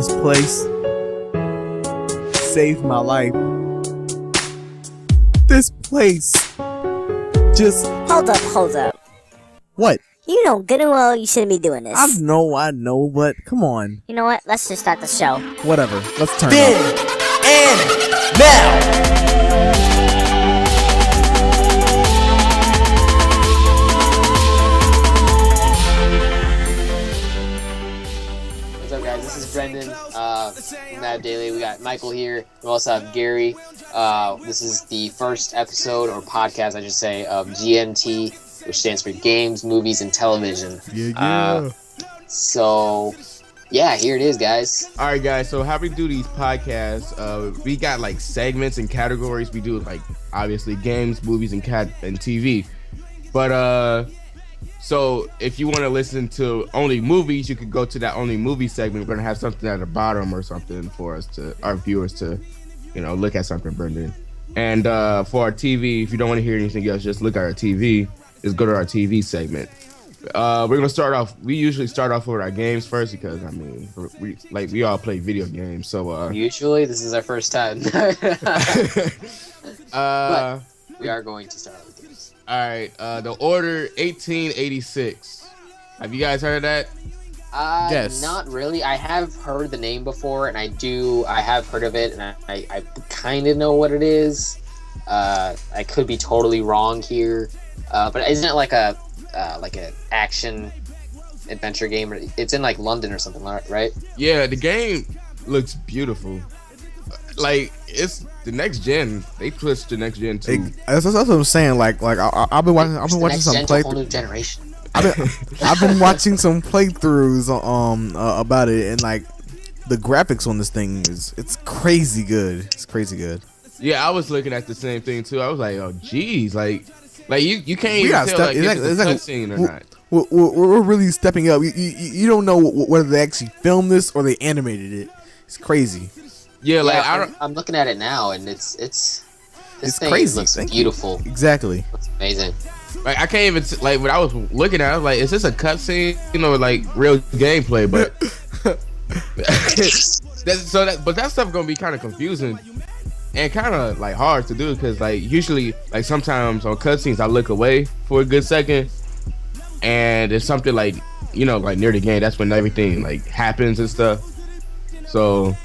This place saved my life. This place just... Hold up. What? You know good and well you shouldn't be doing this. I know, but come on. You know what? Let's just start the show. Whatever. Let's turn Then up. and now. What's up, guys? This is Brendan from Mad Daily. We got Michael here. We also have Gary. This is the first episode, or podcast, I should say, of GMT, which stands for Games, Movies, and Television. Yeah. So, yeah, here it is, guys. All right, guys. So how we do these podcasts? We got like segments and categories. We do like obviously games, movies, and TV. But so if you want to listen to only movies, you could go to that only movie segment. We're gonna have something at the bottom or something for us to our viewers to, look at something, Brendan. And for our TV, if you don't want to hear anything else, just look at our TV. Just go to our TV segment. We're gonna start off. We usually start off with our games first because we all play video games. So Usually, this is our first time. But we are going to start with games. All right. The Order 1886. Have you guys heard of that? Yes. Not really. I have heard the name before, and I have heard of it, and I kind of know what it is. I could be totally wrong here, but isn't it like an action adventure game? It's in like London or something, right? Yeah, the game looks beautiful. Like it's the next gen. They pushed the next gen too. That's what I'm saying. Like I've been watching some playthroughs. Whole new playthroughs. generation. I've been watching some playthroughs about it, and like the graphics on this thing it's crazy good. It's crazy good. Yeah, I was looking at the same thing too. I was like, oh geez, like you can't even tell step, like if it's a cutscene or not. We're really stepping up. You don't know whether they actually filmed this or they animated it. It's crazy. Yeah, like I'm looking at it now, and it's thing crazy. Looks beautiful. Exactly. Looks amazing. Like I can't even like when I was looking at it, I was like, is this a cutscene, like real gameplay? But but that stuff gonna be kind of confusing and kind of like hard to do because like usually like sometimes on cutscenes I look away for a good second, and it's something like like near the game. That's when everything like happens and stuff. So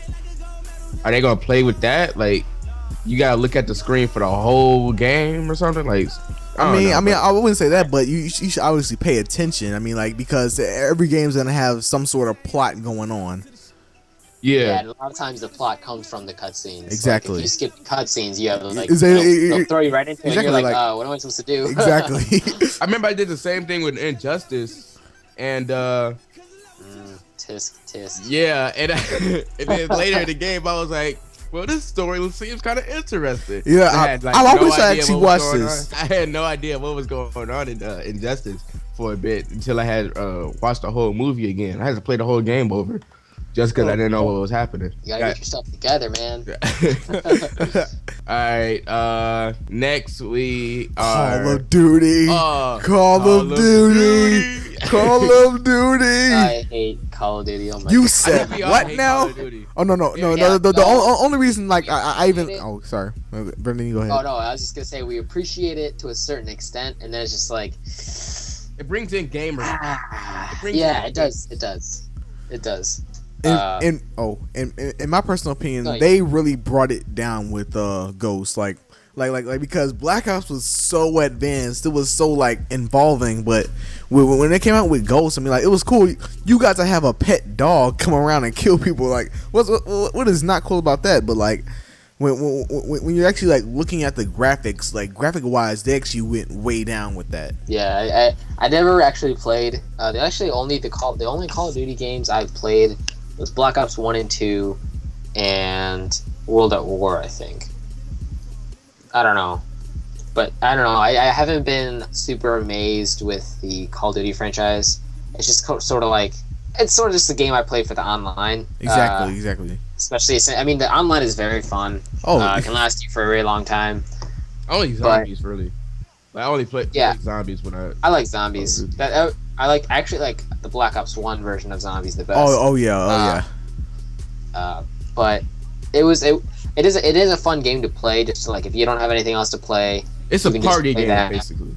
are they gonna play with that? Like you gotta look at the screen for the whole game or something? Like I wouldn't say that, but you should obviously pay attention. I mean, like because every game's gonna have some sort of plot going on. Yeah, and a lot of times the plot comes from the cutscenes. Exactly. Like if you skip the cutscenes, you have like they'll throw you right into it. And you're like, oh, what am I supposed to do? Exactly. I remember I did the same thing with Injustice, and tisk. yeah, and then later in the game I was like, well, this story seems kind of interesting. Yeah, I wish I actually watched this. I had no idea what was going on in Injustice for a bit until I had watched the whole movie again. I had to play the whole game over just because I didn't know what was happening. You gotta get yourself together, man. All right, next we are Call of Duty. Call of Duty. Call of Duty. I hate Call of Duty. Oh my You God. said what now? Oh no. The only reason like I even sorry, Brendan, you go ahead. Oh no, I was just gonna say we appreciate it to a certain extent, and then it's just like it brings in gamers. It does. In my personal opinion, they really brought it down with Ghost, like because Black Ops was so advanced, it was so like involving, but when they came out with Ghost, I mean, like it was cool. You got to have a pet dog come around and kill people. Like what is not cool about that? But like when you're actually like looking at the graphics, like graphic wise, they actually went way down with that. Yeah, I never actually played. The only Call of Duty games I've played was Black Ops 1 and 2 and World at War, I think. I don't know. I haven't been super amazed with the Call of Duty franchise. It's just sort of like it's sort of just the game I play for the online. Exactly. Especially, I mean, the online is very fun. It can last you for a very long time. Only zombies, really. I only play zombies when I like zombies. I actually like the Black Ops 1 version of zombies the best. Oh yeah. But it is a fun game to play. Just to, like, if you don't have anything else to play, It's a party game basically.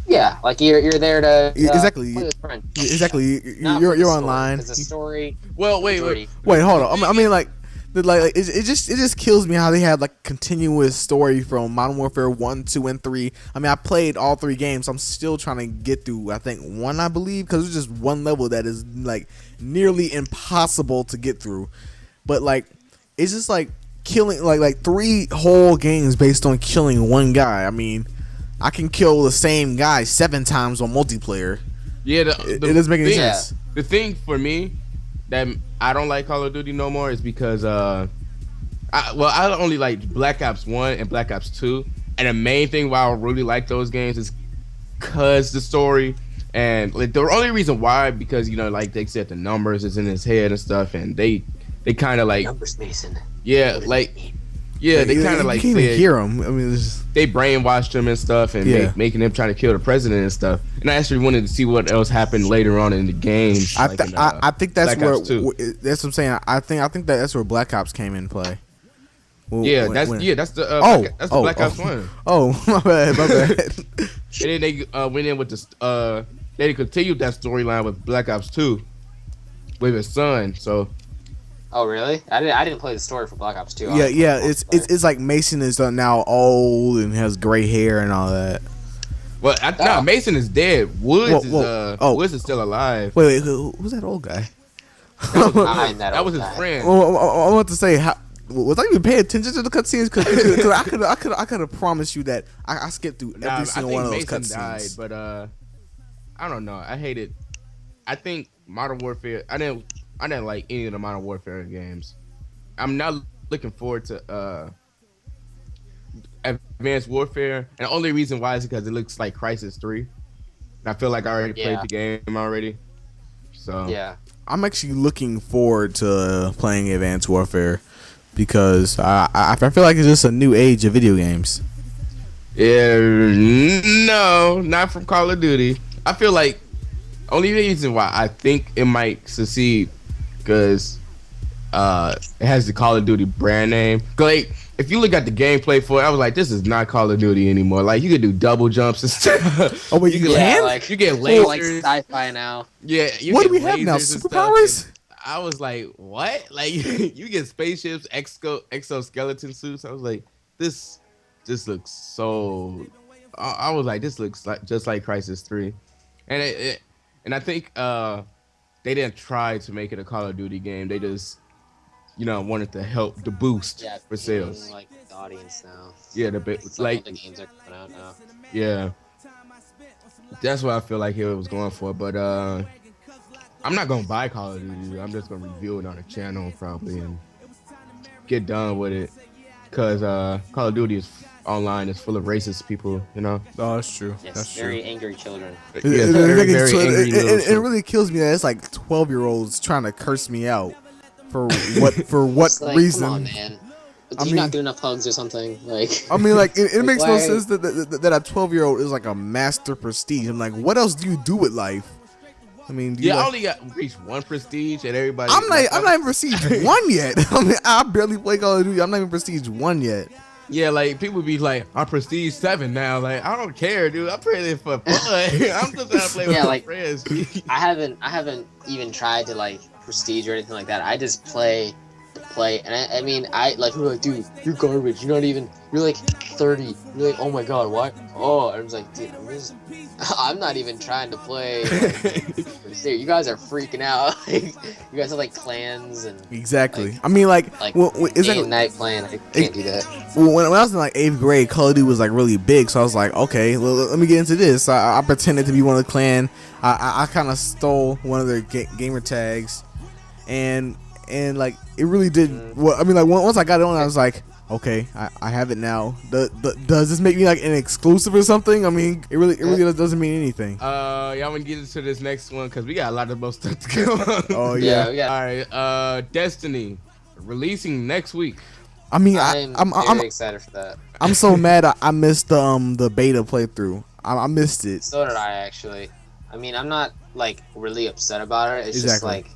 Yeah, like you're there to exactly play with friends. Exactly. You're online. It's a story. Well, wait, hold on. I mean, like it just kills me how they have like continuous story from Modern Warfare 1, 2, and 3. I mean, I played all 3 games. I'm still trying to get through, I think, 1, I believe, because there's just one level that is like nearly impossible to get through. But like, it's just like killing like 3 whole games based on killing one guy. I mean, I can kill the same guy 7 times on multiplayer. Yeah, it doesn't make any sense. The thing for me that I don't like Call of Duty no more is because I only like Black Ops 1 and Black Ops 2, and the main thing why I really like those games is cause the story, and like the only reason why, because like they said the numbers is in his head and stuff, and they kind of like numbers, Mason. Yeah, like they kind of like you can't even hear him. I mean, they brainwashed him and stuff, and making him try to kill the president and stuff. And I actually wanted to see what else happened later on in the games. I think that's where that's what I'm saying. I think that's where Black Ops came in play. That's the Black Ops 1. Oh, my bad. And then they went in with the they continued that storyline with Black Ops 2 with his son. So. Oh really? I didn't play the story for Black Ops 2. Yeah. It's like Mason is now old and has gray hair and all that. Well, no, Mason is dead. Woods is still alive. Wait, who's that old guy? That was his friend. Well, I want to say, was I even paying attention to the cutscenes? Because I could have promised you that I skipped through every single one of those cutscenes. But I don't know. I hate it. I think Modern Warfare. I didn't like any of the Modern Warfare games. I'm not looking forward to Advanced Warfare, and the only reason why is because it looks like Crysis 3. And I feel like I already played the game already. So yeah, I'm actually looking forward to playing Advanced Warfare because I feel like it's just a new age of video games. Yeah, no, not from Call of Duty. I feel like only reason why I think it might succeed because it has the Call of Duty brand name. Like, if you look at the gameplay for it, I was like, this is not Call of Duty anymore. Like, you can do double jumps and stuff. Oh, wait, you can? Like, you get lasers. Like sci-fi now. Yeah. What do we have now? Superpowers? I was like, what? Like, you get spaceships, exoskeleton suits. I was like, this looks so. I was like, this looks like just like Crysis 3, and I think they didn't try to make it a Call of Duty game. They just wanted to help the boost for sales. Like the audience now. Yeah, the games are coming out now. Yeah, that's what I feel like he was going for. But I'm not gonna buy Call of Duty. I'm just gonna review it on the channel probably and get done with it. Cause Call of Duty online is full of racist people. Oh, that's true. Yes, that's very angry children. Yes, very angry it really kills me that it's like 12-year-olds trying to curse me out for what like, reason? Come on, man. Did you not get enough hugs or something? Like, I mean, like it makes no sense that a 12-year-old is like a master prestige. I'm like, what else do you do with life? I mean, I only reached 1 prestige, and everybody. I'm not even prestige 1 yet. I mean, I barely play Call of Duty. I'm not even prestige 1 yet. Yeah, like people be like, I'm prestige 7 now. Like, I don't care, dude. I'm playing for fun. I'm just trying to play with my friends. I haven't even tried to like prestige or anything like that. I just play, and I mean, I like people are like, dude, you're garbage. You're like 30. You're like, oh my god, what? Oh, I was like, dude, I'm not even trying to play. Dude, you guys are freaking out. You guys have like clans and exactly. I mean, like is that night plan? I can't do that. Well, when I was in like 8th grade, Call of Duty was like really big, so I was like, okay, well, let me get into this. I pretended to be one of the clan. I kind of stole one of their gamer tags, and like it really did. Well, I mean, like once I got it on, I was like, okay, I have it now. Does this make me like an exclusive or something? I mean, it really doesn't mean anything. Yeah, I'm gonna get into this next one because we got a lot of more stuff to go on. Oh yeah. All right. Destiny releasing next week. I mean, I'm very excited for that. I'm so mad I missed the beta playthrough. I missed it. So did I actually. I mean, I'm not like really upset about it. It's just like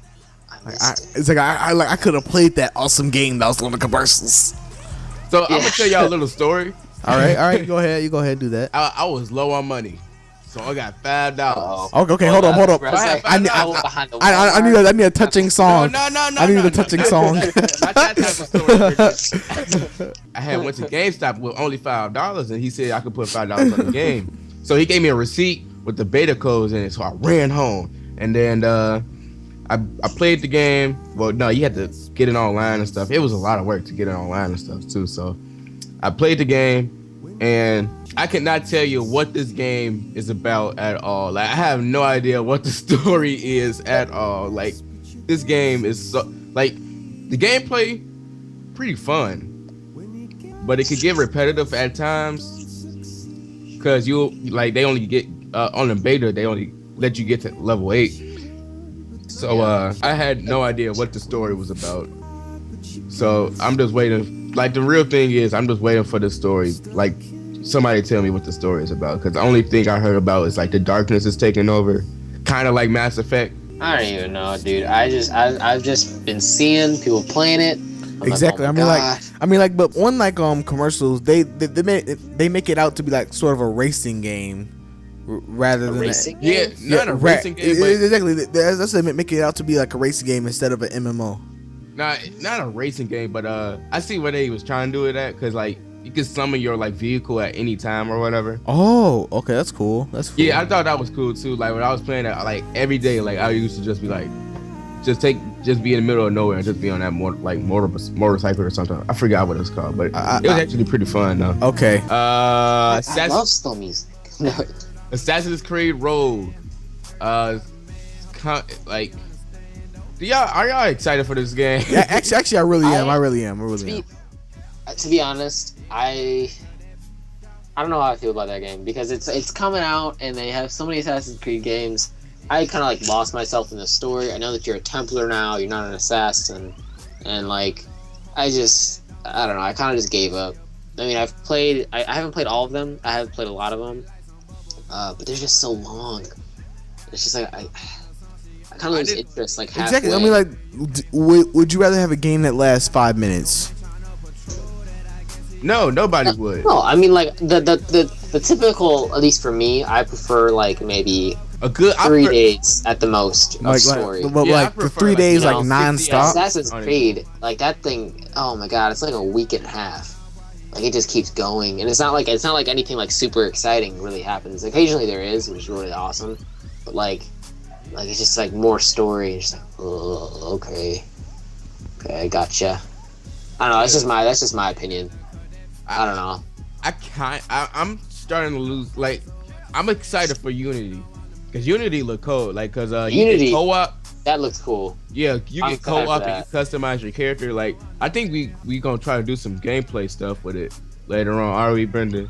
It's like I could have played that awesome game that was on the commercials. So I'm gonna tell y'all a little story. All right, you go ahead and do that. I was low on money, so I got $5. Okay, hold up. I need a touching song. No. I need a touching song. Not that type of story. I had went to GameStop with only $5, and he said I could put $5 on the game. So he gave me a receipt with the beta codes in it. So I ran home, and then I played the game. Well, no, you had to get it online and stuff. It was a lot of work to get it online and stuff too. So I played the game, and I cannot tell you what this game is about at all. Like, I have no idea what the story is at all. Like, this game is so, like, the gameplay pretty fun, but it could get repetitive at times because they only get on the beta, they only let you get to level 8. So I had no idea what the story was about. So I'm just waiting. Like, the real thing is, I'm just waiting for the story. Like, somebody tell me what the story is about, because the only thing I heard about is like the darkness is taking over, kind of like Mass Effect. I don't even know, dude. I've just been seeing people playing it. Exactly. Like, oh I mean, like, but on like commercials, they make it out to be like sort of a racing game rather than racing game? Not a racing game. But exactly. That's what make it out to be like a racing game instead of an MMO. Not a racing game, but I see where they was trying to do it at, because like you can summon your like vehicle at any time or whatever. Oh, okay, that's cool. Yeah, I thought that was cool too. Like when I was playing that, like every day, like I used to just be like, just be in the middle of nowhere and just be on that motorcycle or something. I forgot what it was called, but it was actually pretty fun though. Okay. I love slow music. Assassin's Creed Rogue. Like, are y'all excited for this game? Yeah, actually, I really am. To be honest, I don't know how I feel about that game, because it's coming out and they have so many Assassin's Creed games. I kind of like lost myself in the story. I know that you're a Templar now, you're not an assassin, and like I don't know. I kind of just gave up. I mean, I haven't played all of them. I haven't played a lot of them, but they're just so long. It's just like I kind of lose interest. Like halfway. Exactly. I mean, like, would you rather have a game that lasts 5 minutes? No, nobody would. No, I mean, like the typical, at least for me, I prefer like maybe a good 3 days at the most of story. Like the 3 days, like non-stop. Assassin's Creed, like that thing. Oh my god, it's like a week and a half. Like it just keeps going, and it's not like anything like super exciting really happens. Occasionally there is, which is really awesome, but like it's just like more story. And just like, oh, okay, I gotcha. I don't know. That's just my opinion. I don't know. I'm starting to lose. Like, I'm excited for Unity, because Unity look cool. Like, cause Unity co-op. That looks cool. Yeah, you can co-op and you customize your character. Like, I think we gonna try to do some gameplay stuff with it later on. Are we, Brendan?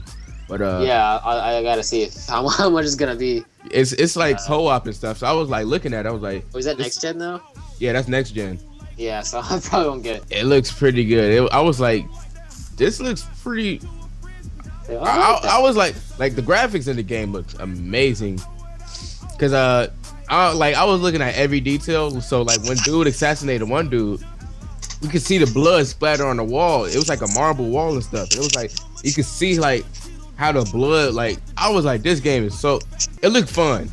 But yeah, I gotta see how much it's gonna be. It's like co-op and stuff. So I was like looking at it. I was like, was that next gen though? Yeah, that's next gen. Yeah, so I probably won't get it. It looks pretty good. I was like, this looks pretty. I was like the graphics in the game looks amazing, because I was looking at every detail. So like when dude assassinated one dude, you could see the blood splatter on the wall. It was like a marble wall and stuff. It was like you could see like how the blood, like, I was like, this game is so, it looked fun.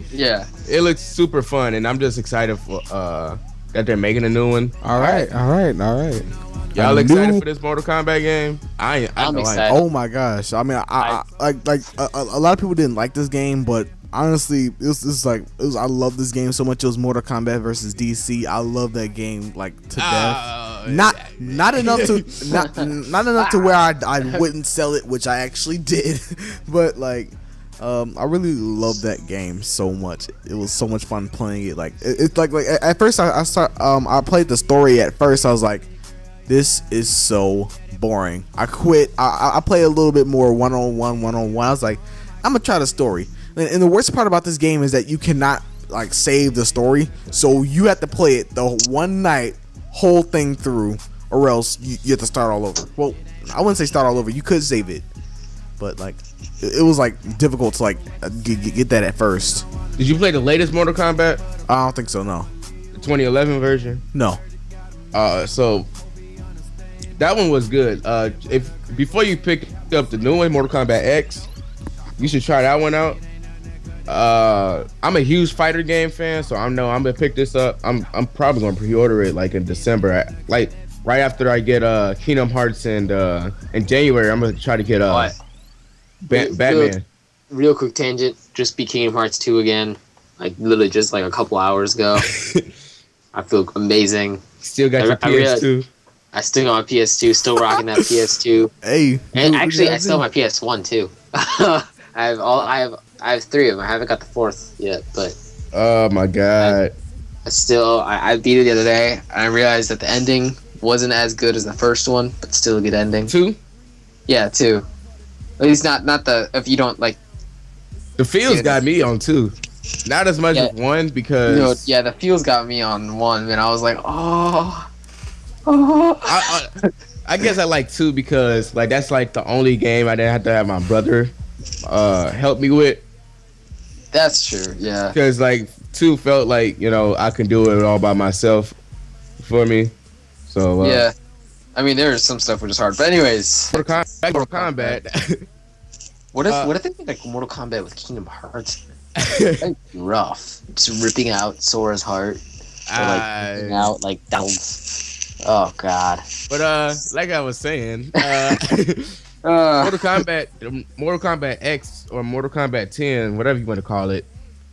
Yeah, it looks super fun, and I'm just excited for that they're making a new one. All right. Y'all excited for this Mortal Kombat game? I'm excited. Oh my gosh! I mean, I a lot of people didn't like this game, but honestly, it was I love this game so much. It was Mortal Kombat versus DC. I love that game like to death. Not enough to not enough to where I wouldn't sell it, which I actually did. But like, I really loved that game so much. It was so much fun playing it. Like it's like at first I played the story. At first I was like, this is so boring. I quit. I played a little bit more one-on-one. I was like, I'm gonna try the story. And the worst part about this game is that you cannot like save the story, so you have to play it the one night, whole thing through, or else you have to start all over. Well, I wouldn't say start all over. You could save it, but like it was like difficult to like get that at first. Did you play the latest Mortal Kombat? I don't think so. No. 2011 version. No. So that one was good. If before you pick up the new one, Mortal Kombat X, you should try that one out. I'm a huge fighter game fan, so I'm gonna pick this up. I'm probably gonna pre-order it like in December, like right after I get Kingdom Hearts, and in January I'm gonna try to get Batman. Real quick tangent, just beat Kingdom Hearts 2 again, like literally just like a couple hours ago. I feel amazing. Still got your PS2. I still got my PS2, still rocking that PS2. Hey, and actually, I still have my PS1 too. I have 3 of them. I haven't got the 4th yet, but oh my god! I beat it the other day, and I realized that the ending wasn't as good as the first one, but still a good ending. 2? Yeah, 2. At least not the if you don't like. The feels got me on 2. Not as much as 1 because the feels got me on 1, and I was like, I guess I like 2 because like that's like the only game I didn't have to have my brother help me with. That's true, yeah. Because like 2 felt like I can do it all by myself for me. So yeah, I mean there's some stuff which is hard, but anyways. Mortal Kombat. What if they made like Mortal Kombat with Kingdom Hearts? Like, rough, just ripping out Sora's heart, or like ripping out like oh god. But like I was saying, Mortal Kombat X or Mortal Kombat 10, whatever you want to call it,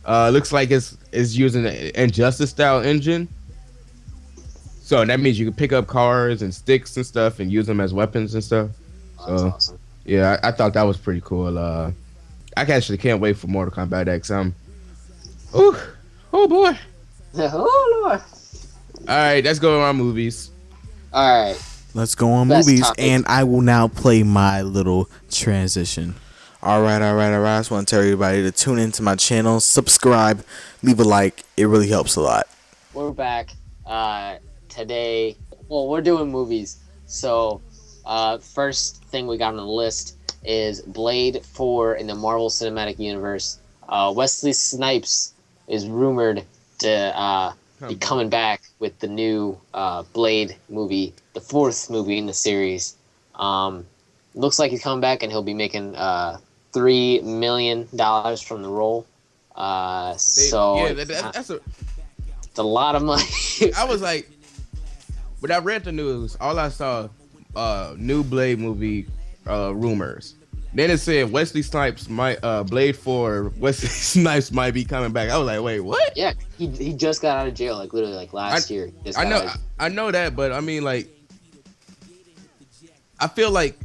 looks like it's using an Injustice style engine. So that means you can pick up cars and sticks and stuff and use them as weapons and stuff. That's awesome. Yeah, I thought that was pretty cool. I actually can't wait for Mortal Kombat X. Oh boy. Oh lord. All right, let's go to our movies. All right. Let's go on Best movies, topic. and I will now play my little transition. All right. I just want to tell everybody to tune into my channel, subscribe, leave a like. It really helps a lot. We're back today. Well, we're doing movies. So, first thing we got on the list is Blade 4 in the Marvel Cinematic Universe. Wesley Snipes is rumored to be coming back with the new Blade movie, the 4th movie in the series. Looks like he's coming back, and he'll be making $3 million from the role. It's a lot of money. I was like, when I read the news, all I saw new Blade movie rumors. Then it said Wesley Snipes might Blade 4. Wesley Snipes might be coming back. I was like, wait, what? Yeah, he just got out of jail, like literally, like last year. I know that, but I mean, like, I feel like,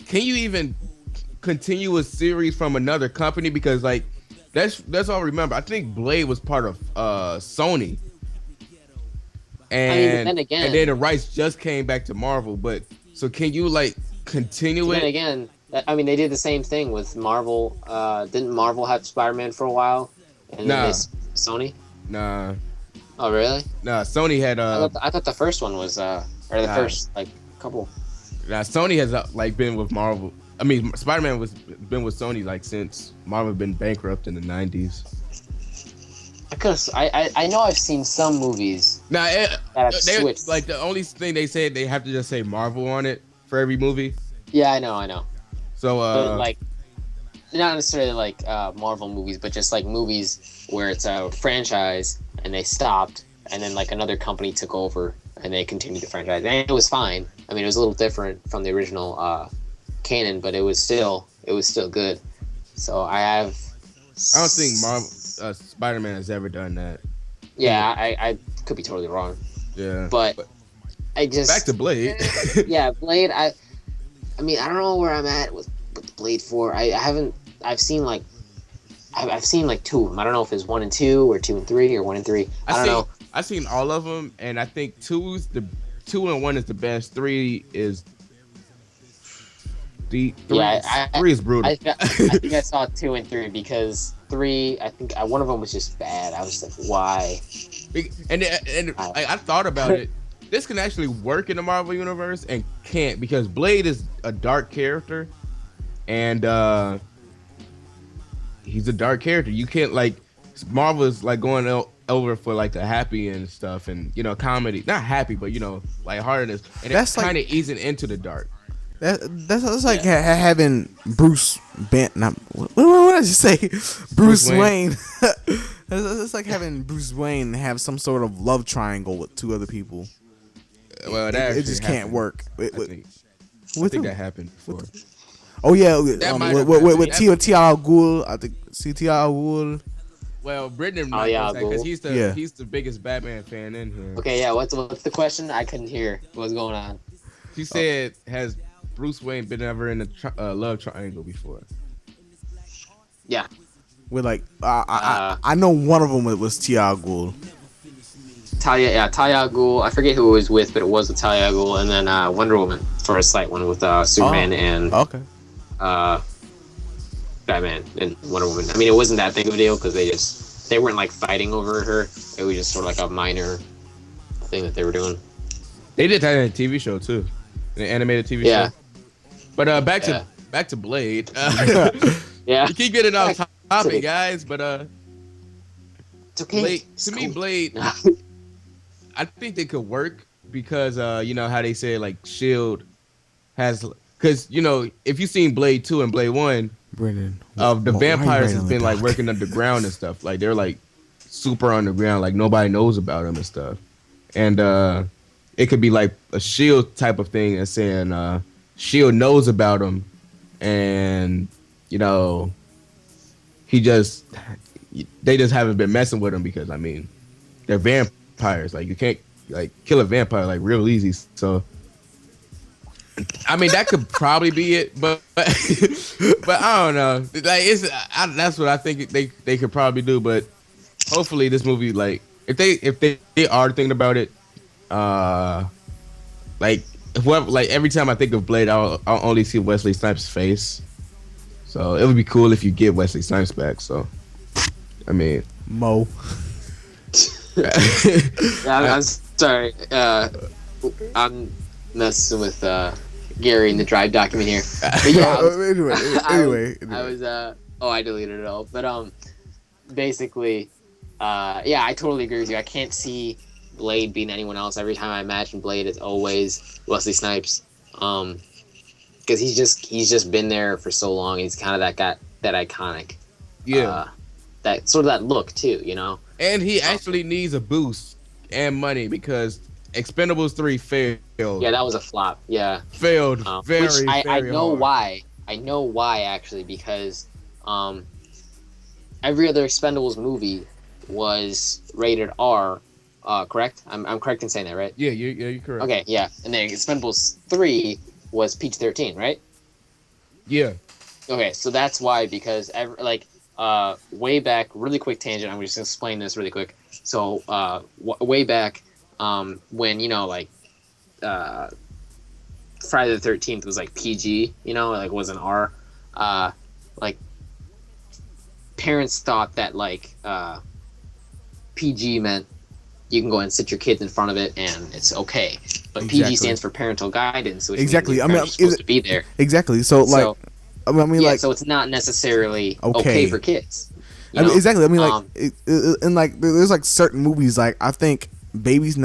can you even continue a series from another company? Because like, that's all I remember. I think Blade was part of Sony, and then again, and then the rights just came back to Marvel. But so can you like continue it? Then again, I mean, they did the same thing with Marvel. Didn't Marvel have Spider-Man for a while? And then Sony? Nah. Oh, really? Nah, Sony had I thought the first one was first like couple. Now Sony has like been with Marvel. I mean, Spider-Man been with Sony like since Marvel been bankrupt in the 90s. I know I've seen some movies. Now that have switched. Like the only thing they said, they have to just say Marvel on it for every movie. Yeah, I know. So but, like, not necessarily like Marvel movies, but just like movies where it's a franchise and they stopped, and then like another company took over and they continued the franchise, and it was fine. I mean, it was a little different from the original canon, but it was still good. So I don't think Marvel Spider-Man has ever done that. Yeah, I could be totally wrong. Yeah, but I just back to Blade. Yeah, Blade. I mean, I don't know where I'm at with Blade 4. I've seen like 2 of them. I don't know if it's 1 and 2 or 2 and 3 or 1 and 3. I don't know. I've seen all of them, and I think 2 and 1 is the best. 3 is three is brutal. I think I saw 2 and 3 because 3, I think one of them was just bad. I was like, why? And I thought about it. This can actually work in the Marvel universe and can't, because Blade is a dark character, and he's a dark character. You can't, like, Marvel is like going over for like the happy and stuff, and comedy, not happy, but lightheartedness, and That's it's kind of easing into the dark. That's like having Bruce what did I just say? Bruce Wayne. It's like having Bruce Wayne have some sort of love triangle with two other people. Well, it just can't work. I think that happened before. Oh yeah, with T.R. Al Ghul. I think T.R. Al Ghul. Well, Britton, because he's the biggest Batman fan in here. Okay, yeah. What's the question? I couldn't hear what's going on. She said, "Has Bruce Wayne been ever in a love triangle before?" Yeah. With like, I know one of them was T.R. Al Ghul. Talia Al Ghul. I forget who it was with, but it was with Talia Al Ghul, and then Wonder Woman for a slight one with Superman and Batman and Wonder Woman. I mean, it wasn't that big of a deal because they weren't like fighting over her. It was just sort of like a minor thing that they were doing. They did that in a TV show too, an animated TV show. But back to Blade. Yeah, you keep getting off topic, guys. But it's okay. Blade. I think they could work because you know how they say like Shield has, because if you've seen Blade 2 and Blade 1, Brendan, the vampires has been like working underground and stuff. Like they're like super underground, like nobody knows about them and stuff. And it could be like a Shield type of thing and saying Shield knows about him, and they just haven't been messing with him because I mean they're vampires. Like you can't like kill a vampire like real easy. So I mean that could probably be it, but I don't know. Like that's what I think they could probably do. But hopefully this movie, like if they are thinking about it, like whoever, like every time I think of Blade, I'll only see Wesley Snipes' face. So it would be cool if you get Wesley Snipes back. So I mean, Mo. I'm sorry. I'm messing with Gary in the Drive document here. But yeah, anyway. I was I deleted it all. But basically, I totally agree with you. I can't see Blade being anyone else. Every time I imagine Blade, it's always Wesley Snipes. Because he's just been there for so long. He's kind of that iconic. Yeah. That sort of that look too, And he actually needs a boost and money because Expendables 3 failed. Yeah, that was a flop. Yeah, failed very. Which I know hard. why. I know why actually because every other Expendables movie was rated R. Correct? I'm correct in saying that, right? Yeah, you're correct. Okay, yeah, and then Expendables 3 was PG-13, right? Yeah. Okay, so that's why because way back, really quick tangent. I'm just gonna explain this really quick. So way back, when Friday the 13th was like PG, like wasn't R. Like parents thought that PG meant you can go and sit your kids in front of it and it's okay. But Exactly. PG stands for parental guidance, which Exactly. means you're supposed to be there. Exactly. So so it's not necessarily okay for kids. Exactly. I mean, there's like certain movies. Like I think it was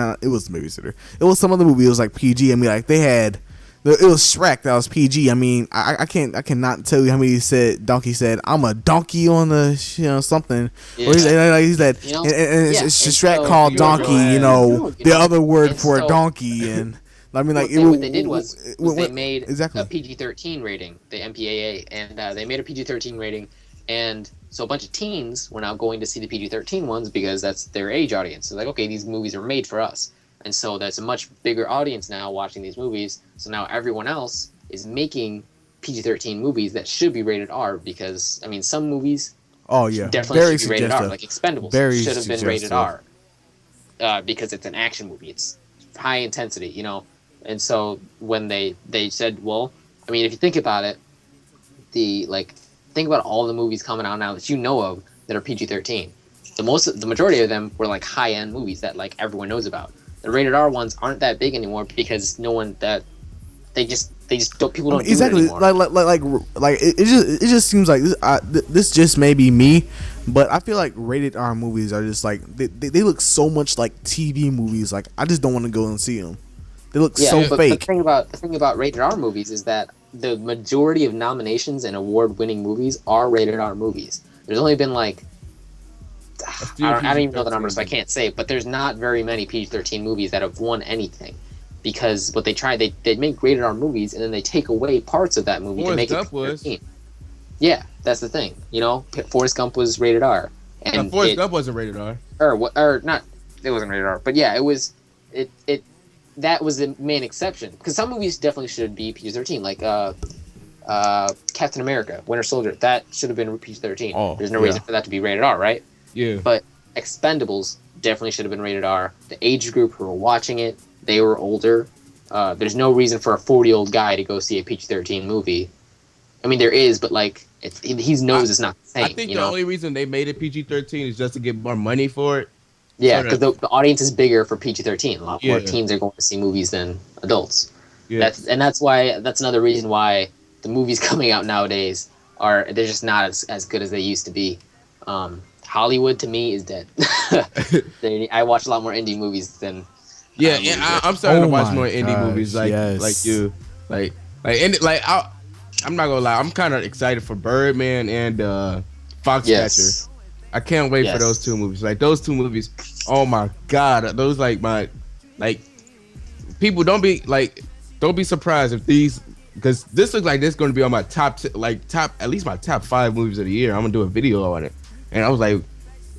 Babysitter. It was some other movie. It was like PG. I mean, like it was Shrek that was PG. I mean, I cannot tell you how many Donkey said I'm a donkey on the something. Yeah. Or he said it's Shrek called donkey. The other word for a donkey and. I mean, like what they did was they made exactly a PG-13 rating, the MPAA, and they made a PG-13 rating, and so a bunch of teens were now going to see the PG-13 ones because that's their age audience. So like, okay, these movies are made for us, and so that's a much bigger audience now watching these movies. So now everyone else is making PG-13 movies that should be rated R because I mean, some movies definitely very should be rated R, like Expendables should have been rated R because it's an action movie, it's high intensity, And so when they said, well, I mean, if you think about it, think about all the movies coming out now that you know of that are PG-13. The majority of them were like high-end movies that like everyone knows about. The rated R ones aren't that big anymore because they just don't people don't do it anymore. Like it just seems like this just may be me, But I feel like rated R movies are just like they look so much like TV movies. Like I just don't want to go and see them. They look so but fake. The thing about rated R movies is that the majority of nominations and award-winning movies are rated R movies. There's only been like I don't even know the numbers, so I can't say. But there's not very many PG-13 movies that have won anything, because what they try they make rated R movies and then they take away parts of that movie to make it PG-13. Yeah, that's the thing. You know, Forrest Gump was rated R, and Forrest Gump wasn't rated R. Or not. It wasn't rated R, but yeah, it was. It that was the main exception, because some movies definitely should be PG-13, like Captain America, Winter Soldier. That should have been PG-13. Oh, there's no reason for that to be rated R, right? Yeah. But Expendables definitely should have been rated R. The age group who were watching it, they were older. There's no reason for a 40-year-old guy to go see a PG-13 movie. I mean, there is, but like, he knows it's not the same. I think the only reason they made it PG-13 is just to get more money for it. Yeah, because the audience is bigger for PG-13. A lot more teens are going to see movies than adults. Yeah. That's another reason why the movies coming out nowadays they're just not as good as they used to be. Hollywood to me is dead. I watch a lot more indie movies than. Yeah, I'm starting to watch more indie movies like you, I'm not gonna lie, I'm kind of excited for Birdman and Foxcatcher. Yes. I can't wait for those two movies. Like those two movies, oh my god, those people don't be surprised if these, because this looks like this is going to be on my top at least my top 5 movies of the year. I'm gonna do a video on it, and I was like,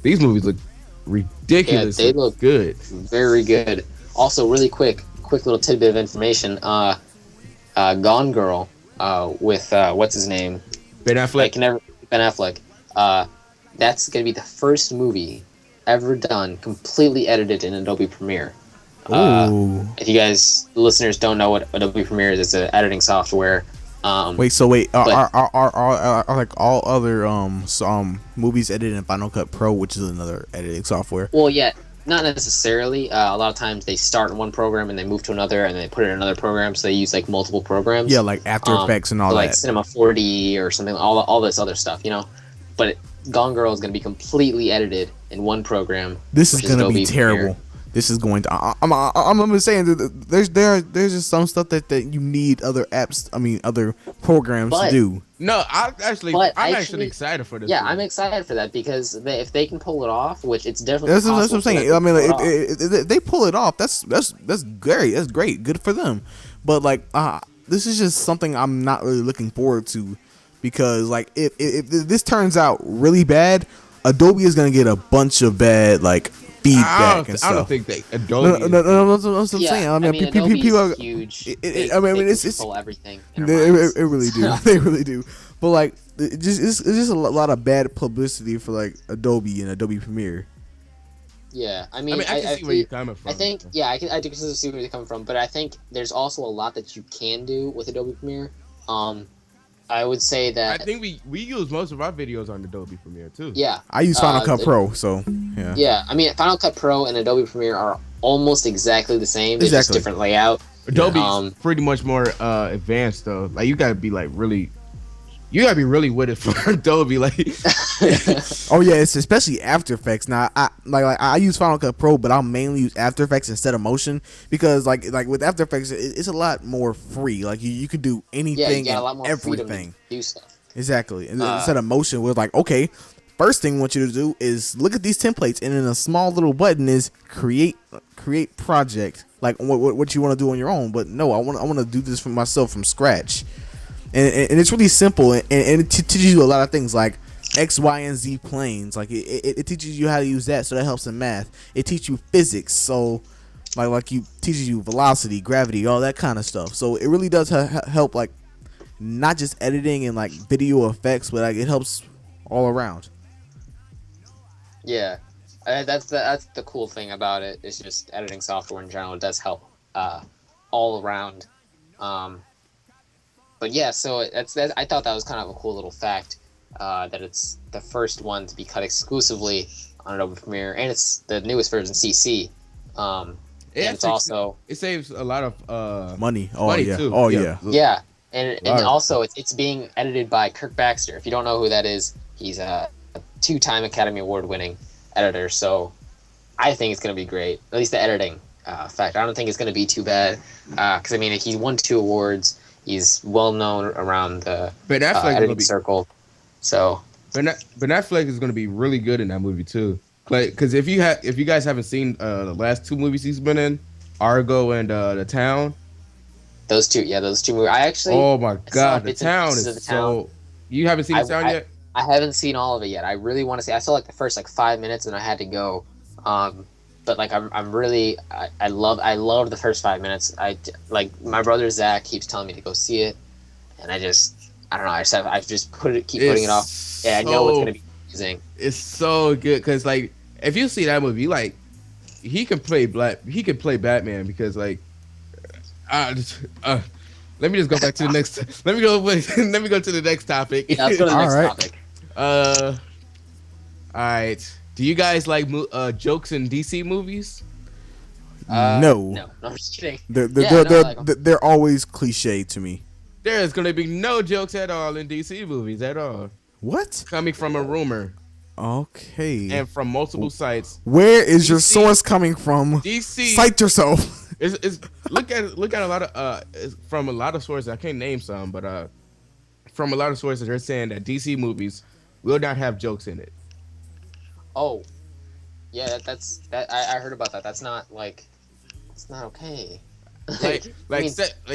these movies look ridiculous. Yeah, they look good, very good. Also, really quick little tidbit of information. Gone Girl, with what's his name? Ben Affleck. Ben Affleck. That's going to be the first movie ever done completely edited in Adobe Premiere. If you guys, listeners, don't know what Adobe Premiere is, it's an editing software. Are like all other movies edited in Final Cut Pro, which is another editing software? Well, yeah, not necessarily. A lot of times they start in one program and they move to another and they put it in another program, so they use like multiple programs. Yeah, like After Effects and all that. Like Cinema 4D or something, all this other stuff, you know. But Gone Girl is going to be completely edited in one program. This is going to be terrible. This is going to. I'm saying that there's just some stuff that you need other apps. I mean, other programs to do. No, I'm actually excited for this. Yeah, I'm excited for that, because if they can pull it off, which it's definitely that's what I'm saying. I mean, if they pull it off, that's great. That's great. Good for them. But like, this is just something I'm not really looking forward to. Because like if this turns out really bad, Adobe is gonna get a bunch of bad like feedback and stuff. I don't think Adobe. No, that's what I'm saying. I mean, people are huge. It's control everything. They really do. They really do. But like, it's just a lot of bad publicity for like Adobe and Adobe Premiere. Yeah, I can see where you're coming from. I think I do see where you're coming from, but I think there's also a lot that you can do with Adobe Premiere. I would say that I think we use most of our videos on Adobe Premiere too. Yeah, I use Final Cut Pro, so yeah. Yeah, I mean, Final Cut Pro and Adobe Premiere are almost exactly the same. They're just different layout. Adobe's pretty much more advanced though. Like you gotta be really with it for Adobe. Like, oh yeah, it's especially After Effects. Now, I use Final Cut Pro, but I'll mainly use After Effects instead of Motion, because like with After Effects, it's a lot more free. Like you could do anything and everything. To do stuff. Exactly. Instead of Motion, we're like, okay, first thing I want you to do is look at these templates, and then a small little button is create project. Like what you want to do on your own. But no, I want to do this for myself from scratch. And it's really simple, and it teaches you a lot of things like X, Y, and Z planes. Like it teaches you how to use that, so that helps in math. It teaches you physics, so like you teaches you velocity, gravity, all that kind of stuff. So it really does help, like not just editing and like video effects, but like it helps all around. Yeah, that's the cool thing about it. It's just editing software in general. It does help all around. But yeah, so that's I thought that was kind of a cool little fact, that it's the first one to be cut exclusively on Adobe Premiere, and it's the newest version, CC. And it's also it saves a lot of money. Money yeah. too. Oh yeah. Yeah, and also it's being edited by Kirk Baxter. If you don't know who that is, he's 2-time Academy Award winning editor. So I think it's going to be great. At least the editing fact. I don't think it's going to be too bad. Because I mean, he won 2 awards. He's well known around the editing circle. So, Ben Affleck is going to be really good in that movie too. Because if you guys haven't seen the last 2 movies he's been in, Argo and The Town. Those two movies. I actually. Oh my God, The Town is so. You haven't seen The Town yet? I haven't seen all of it yet. I really want to see. I saw like the first 5 minutes and I had to go. But like I'm really I love the first 5 minutes. I like my brother Zach keeps telling me to go see it, and I don't know. I just keep putting it off. Yeah, I know it's gonna be amazing. It's so good because like if you see that movie, like he can play Batman because like let me just go back to the next. Let me go to the next topic. Yeah, let's go to the next topic. All right. Do you guys like jokes in DC movies? No, I'm just kidding. They're always cliche to me. There is gonna be no jokes at all in DC movies at all. What? Coming from a rumor. Okay. And from multiple sites. Where is your source coming from? DC. Cite yourself. It's look at a lot of from a lot of sources. I can't name some, but from a lot of sources, they're saying that DC movies will not have jokes in it. Oh, yeah, that's I heard about that. That's not like, it's not okay. Like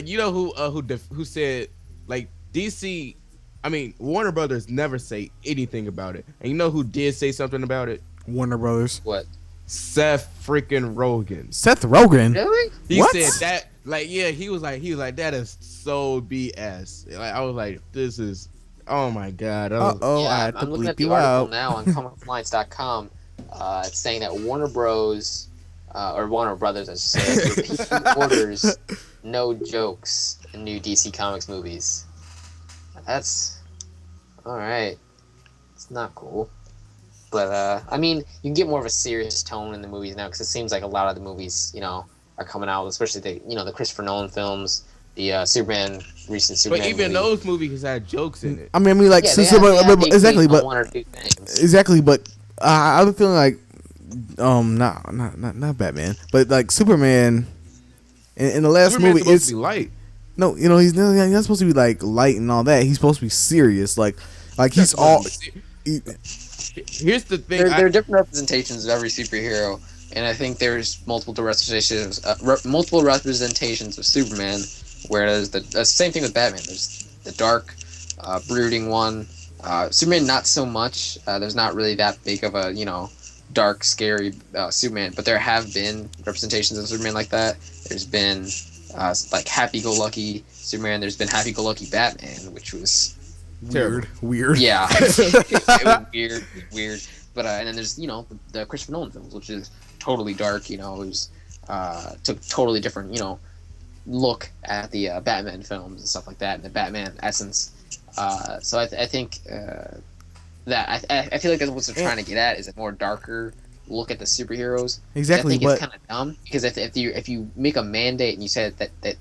you know who said like DC. I mean, Warner Brothers never say anything about it, and you know who did say something about it? Warner Brothers. What? Seth freaking Rogen. Seth Rogen. Really? He said that. Like, yeah, he was like that is so BS. Like, I was like, this is. Oh my God. Yeah, I'm looking at the article now on comiclines.com. It's saying that Warner Bros. Or Warner Brothers, I should say, repeatedly orders no jokes in new DC Comics movies. That's alright. It's not cool. But, I mean, you can get more of a serious tone in the movies now because it seems like a lot of the movies, are coming out, especially the Christopher Nolan films. The recent Superman. But even movie. those movies had jokes in it. I mean, exactly, but I've been feeling like, not Batman, but like Superman. In the last Superman's movie, it's supposed to be light. No, he's not supposed to be like light and all that. He's supposed to be serious, like he's all. Here's the thing: there are different representations of every superhero. And I think there's multiple representations of Superman, whereas the same thing with Batman. There's the dark, brooding one. Superman, not so much. There's not really that big of a dark, scary Superman, but there have been representations of Superman like that. There's been like happy-go-lucky Superman. There's been happy-go-lucky Batman, which was weird. Yeah, it was weird. But and then there's the Christopher Nolan films, which is totally dark. It was took totally different look at the Batman films and stuff like that, and the Batman essence. So I think that I feel like that's what they're trying to get at, is a more darker look at the superheroes. Exactly, I think it's kind of dumb because if you make a mandate and you said that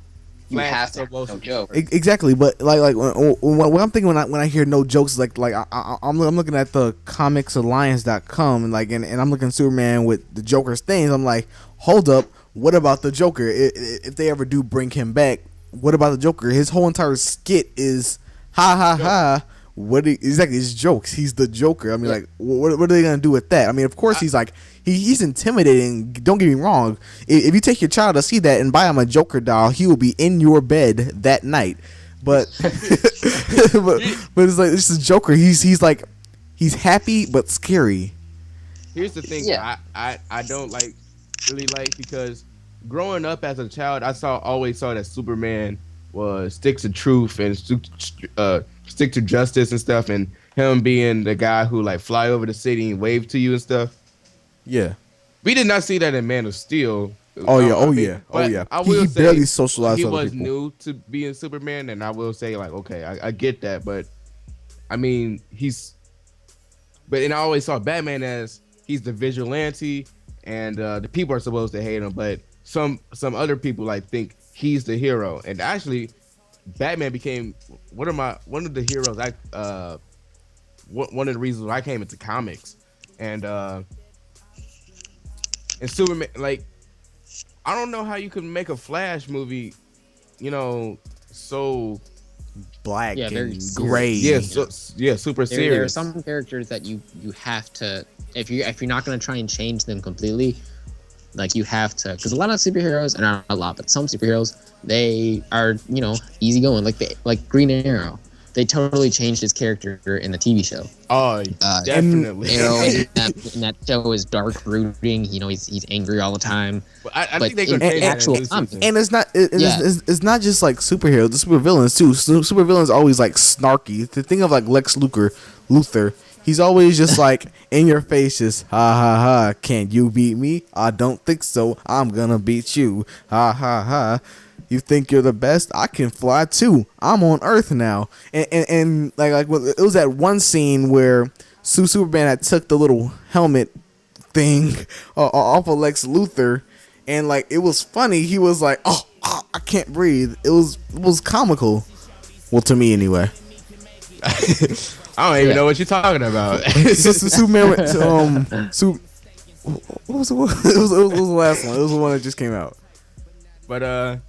you have to have no joke. Exactly, but like what I'm thinking when I hear no jokes, like I'm looking at the comicsalliance.com and I'm looking at Superman with the Joker's things. I'm like, hold up, what about the Joker? If they ever do bring him back, what about the Joker? His whole entire skit is ha ha ha. Exactly, it's jokes. He's the Joker. I mean, like, what are they gonna do with that? I mean, of course, he's like he's intimidating. Don't get me wrong. If you take your child to see that and buy him a Joker doll, he will be in your bed that night. But but it's like this is Joker. He's like he's happy but scary. Here's the thing. Yeah. I don't really like because growing up as a child, I always saw that Superman was stick to truth and stick to justice and stuff, and him being the guy who fly over the city and wave to you and stuff. Yeah, we did not see that in Man of Steel. Oh yeah. I will he say barely socialized. He with was people. new to being Superman, and I will say okay, I get that, but I mean and I always saw Batman as he's the vigilante, and the people are supposed to hate him, but some other people think he's the hero, and actually Batman became one of the heroes one of the reasons why I came into comics, and Superman, like, I don't know how you could make a Flash movie, so black Yeah, very and serious. gray. yeah, super serious. There are some characters that you have to, if you're not going to try and change them completely, like you have to, because a lot of superheroes, and not a lot, but some superheroes, they are easygoing, like Green Arrow. They totally changed his character in the TV show. Oh, definitely. Arrow in that show is dark, brooding. He's angry all the time. I think they could change actual that. comics. And it's not just like superheroes, the super villains too. Super villains always like snarky. The thing of like Lex Luthor, he's always just like in your face, just ha ha ha. Can you beat me? I don't think so. I'm gonna beat you. Ha ha ha. You think you're the best? I can fly too. I'm on Earth now. And like it was that one scene where Superman had took the little helmet thing off of Lex Luthor, and like it was funny. He was like, "Oh, I can't breathe." It was comical. Well, to me anyway. I don't even know what you're talking about. Superman went to what was it? It was the last one. It was the one that just came out. But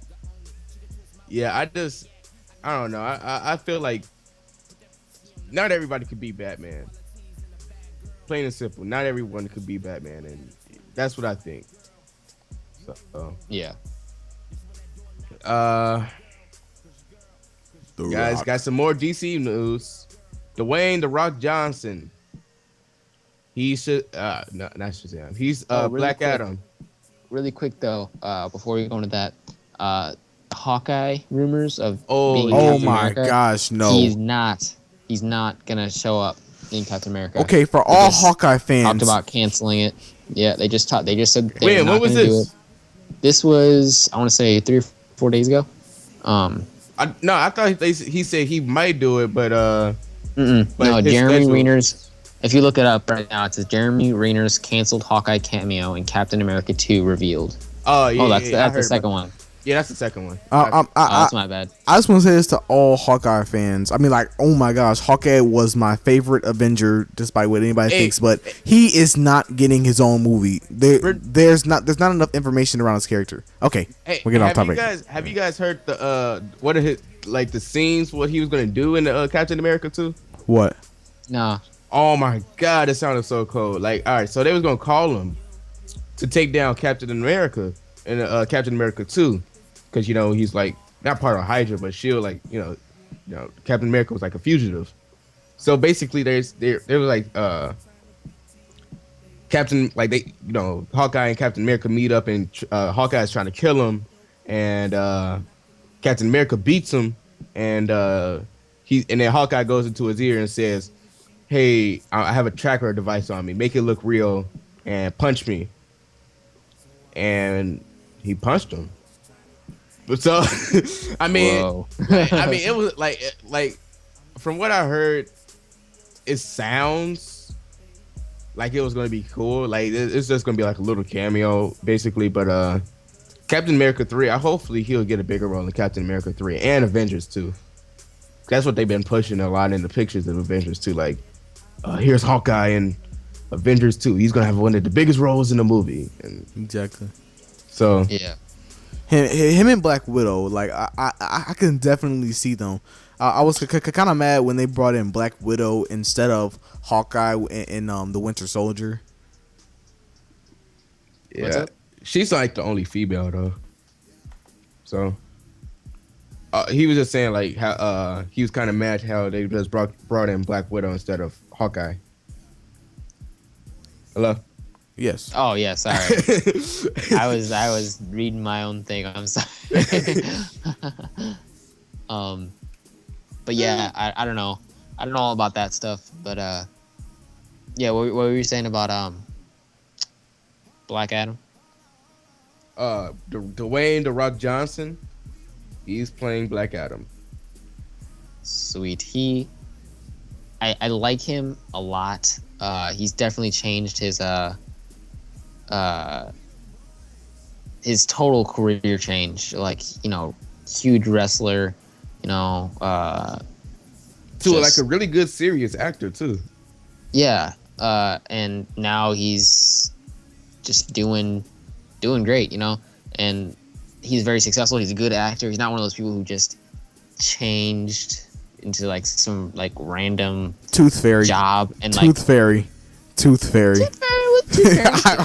yeah, I don't know. I feel like not everybody could be Batman. Plain and simple. Not everyone could be Batman, and that's what I think. So Yeah. Guys, got some more DC news. Dwayne "The Rock" Johnson. He should no, not Shazam. He's really Black quick. Adam. Really quick though, before we go into that, Hawkeye rumors of being Oh Captain my America, gosh, no. He's not gonna show up in Captain America. Okay, for They all just Hawkeye fans. talked about canceling it. Yeah, they just said they Wait, were not when was gonna do this? it. This was, I want to say, 3 or 4 days ago. I thought he said he might do it, but No, his Jeremy schedule- Renner's. If you look it up right now, it says Jeremy Renner's canceled Hawkeye cameo and Captain America 2 revealed. Oh yeah, That's I the heard second about- one. Yeah, that's the second one. That's my bad. I just want to say this to all Hawkeye fans. I mean, like, oh my gosh, Hawkeye was my favorite Avenger, despite what anybody thinks. But he is not getting his own movie. There's not enough information around his character. Okay, Hey, we're getting off topic. Have you guys heard the what are his, like, the scenes, what he was gonna do in the Captain America 2? What? No. Oh my god, it sounded so cool. Like, all right, so they was gonna call him to take down Captain America in Captain America 2, because he's like not part of Hydra, but Shield, like Captain America was like a fugitive. So basically, there was like Captain, like they Hawkeye and Captain America meet up, and Hawkeye is trying to kill him, and Captain America beats him, and then Hawkeye goes into his ear and says, "Hey, I have a tracker device on me. Make it look real and punch me." And he punched him. But so, I mean, Whoa. it was like from what I heard, it sounds like it was gonna be cool. Like it's just gonna be like a little cameo, basically. But Captain America 3, hopefully he'll get a bigger role in Captain America 3 and Avengers 2. That's what they've been pushing a lot in the pictures of Avengers 2. Like, here's Hawkeye in Avengers 2. He's gonna have one of the biggest roles in the movie. And Exactly. so Yeah. Him and Black Widow, like I can definitely see them. I was kind of mad when they brought in Black Widow instead of Hawkeye in the Winter Soldier. What's yeah, up? she's like the only female though. So he was just saying like how he was kind of mad how they just brought in Black Widow instead of Hawkeye. Hello. Yes. Oh yeah, sorry. I was reading my own thing. I'm sorry. But yeah, I don't know. I don't know all about that stuff. But yeah, what were you saying about Black Adam? Dwayne "The Rock" Johnson, he's playing Black Adam. Sweet. I like him a lot. He's definitely changed his total career change. Like, huge wrestler, to like a really good serious actor too. Yeah, and now he's just doing great, you know, and he's very successful. He's a good actor. He's not one of those people who just changed into like some like random Tooth Fairy job and Tooth Fairy. I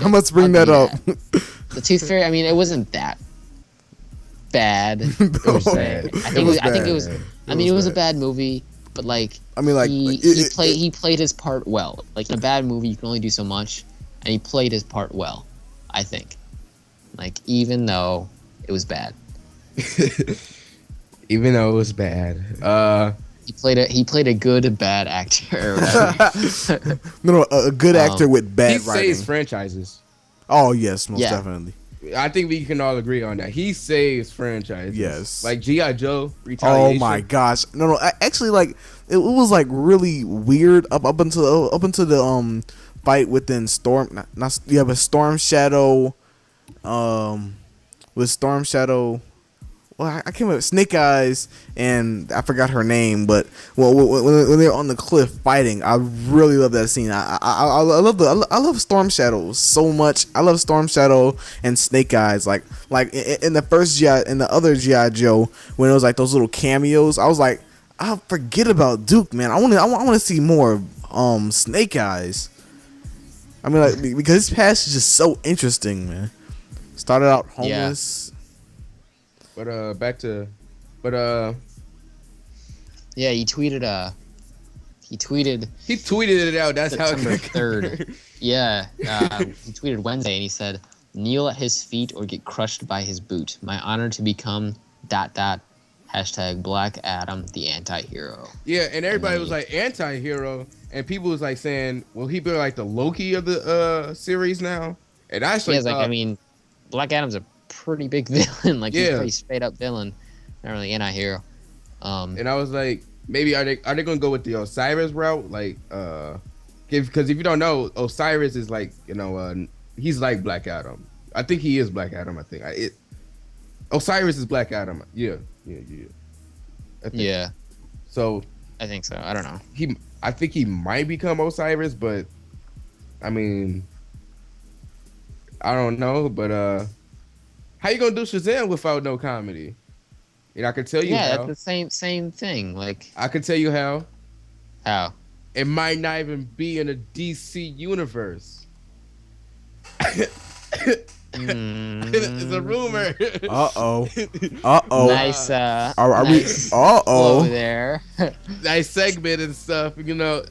must bring that up. The Tooth Fairy. I mean, it wasn't that bad. It was bad. I think it was. I mean, it was a bad movie, but like, I mean, like he played his part well. Like in a bad movie, you can only do so much, and he played his part well. I think, like, even though it was bad. Even though it was bad. He played a good bad actor. Or whatever. No, a good actor with bad he writing. saves franchises. Oh yes, most definitely. I think we can all agree on that. He saves franchises. Yes. Like G.I. Joe, Retaliation. Oh my gosh. No, actually, like it was like really weird up until the fight within Storm. But Storm Shadow, with Storm Shadow. Well, I came up with Snake Eyes, and I forgot her name. But when they're on the cliff fighting, I really love that scene. I love Storm Shadow so much. I love Storm Shadow and Snake Eyes. Like in the other G.I. Joe, when it was like those little cameos, I was like, I forget about Duke, man. I want to see more of Snake Eyes. I mean, like, because his past is just so interesting, man. Started out homeless. But yeah, he tweeted it out. That's September how 3rd. Yeah, he tweeted Wednesday and he said, "Kneel at his feet or get crushed by his boot. My honor to become ... hashtag Black Adam, the anti-hero." Yeah, and everybody was like anti-hero, and people was like saying, "Will he be like the Loki of the series now?" And actually, yeah, like, I mean, Black Adam's a pretty big villain. Like, he's a pretty straight up villain, not really anti-hero. And I was like, maybe are they gonna go with the Osiris route? Like, because if you don't know, Osiris is like, you know, he's like Black Adam. I think he is Black Adam. I think Osiris is Black Adam. Yeah. Yeah. So I think so. I don't know. I think he might become Osiris, but I mean, I don't know. But how you gonna do Shazam without no comedy? And I can tell you how. Yeah, that's the same thing. Like, I can tell you how. How? It might not even be in a DC universe. It's a rumor. Uh-oh. Nice. Are nice we? Uh-oh. There. Nice segment and stuff. You know,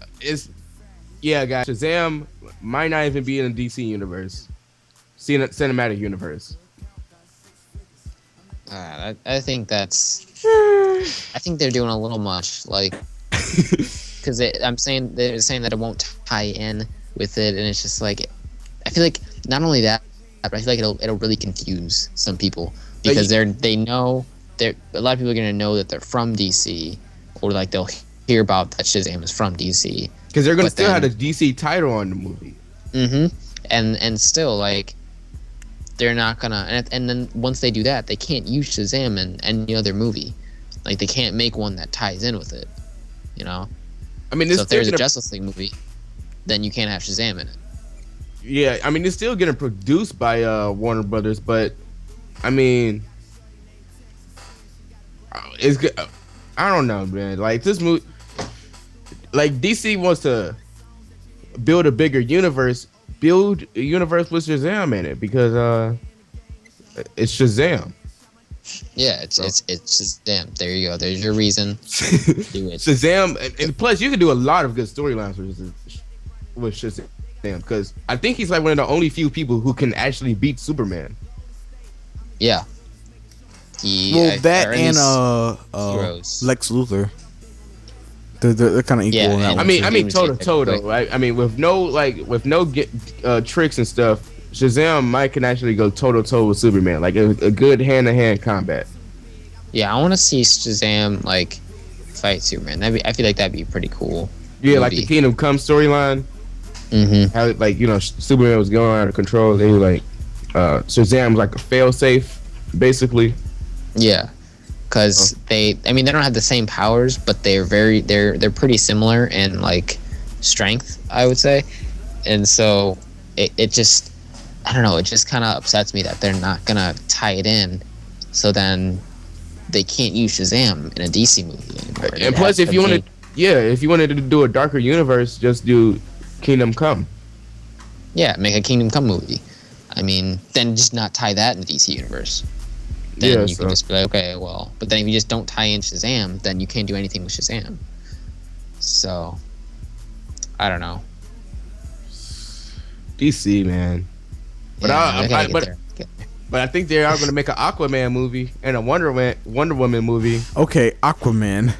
yeah, guys. Shazam might not even be in a DC universe, cinematic universe. I think that's. I think they're doing a little much, like, because they're saying that it won't tie in with it, and it's just like, I feel like not only that, but I feel like it'll really confuse some people because they know a lot of people are gonna know that they're from DC, or like they'll hear about that Shazam is from DC because they're gonna still have a DC title on the movie. Mm-hmm. And still, like, they're not gonna, and then once they do that, they can't use Shazam in any other movie. Like, they can't make one that ties in with it, you know. I mean, so if there's a Justice League movie, then you can't have Shazam in it. Yeah, I mean, it's still getting produced by Warner Brothers, but I mean, it's good. I don't know, man. Like, this movie, like, DC wants to build a bigger universe, build a universe with Shazam in it because it's Shazam. Yeah, it's Shazam. There you go. There's your reason. Do it. Shazam, and plus you can do a lot of good storylines with Shazam because I think he's like one of the only few people who can actually beat Superman. Yeah. That and Lex Luthor. They're kind of equal. Yeah, in that I one. mean, total, right? I mean, with no tricks and stuff, Shazam can actually go toe to toe with Superman, like a good hand to hand combat. Yeah, I want to see Shazam like fight Superman. I feel like that'd be pretty cool. Yeah, like the Kingdom Come storyline. Mm-hmm. How, like, you know, Superman was going out of control. They were like, Shazam was like a failsafe, basically. Yeah, because they don't have the same powers, but they're pretty similar in like strength, I would say. And so it just, I don't know, it just kind of upsets me that they're not gonna tie it in, so then they can't use Shazam in a DC movie anymore. And plus, if you wanted to do a darker universe, just do Kingdom Come. Yeah, make a Kingdom Come movie. I mean, then just not tie that in the DC universe. Then you can just be like, okay, well, but then if you just don't tie in Shazam, then you can't do anything with Shazam. So, I don't know. DC, man. But yeah, but I think they are going to make an Aquaman movie and a Wonder Woman movie. Okay, Aquaman.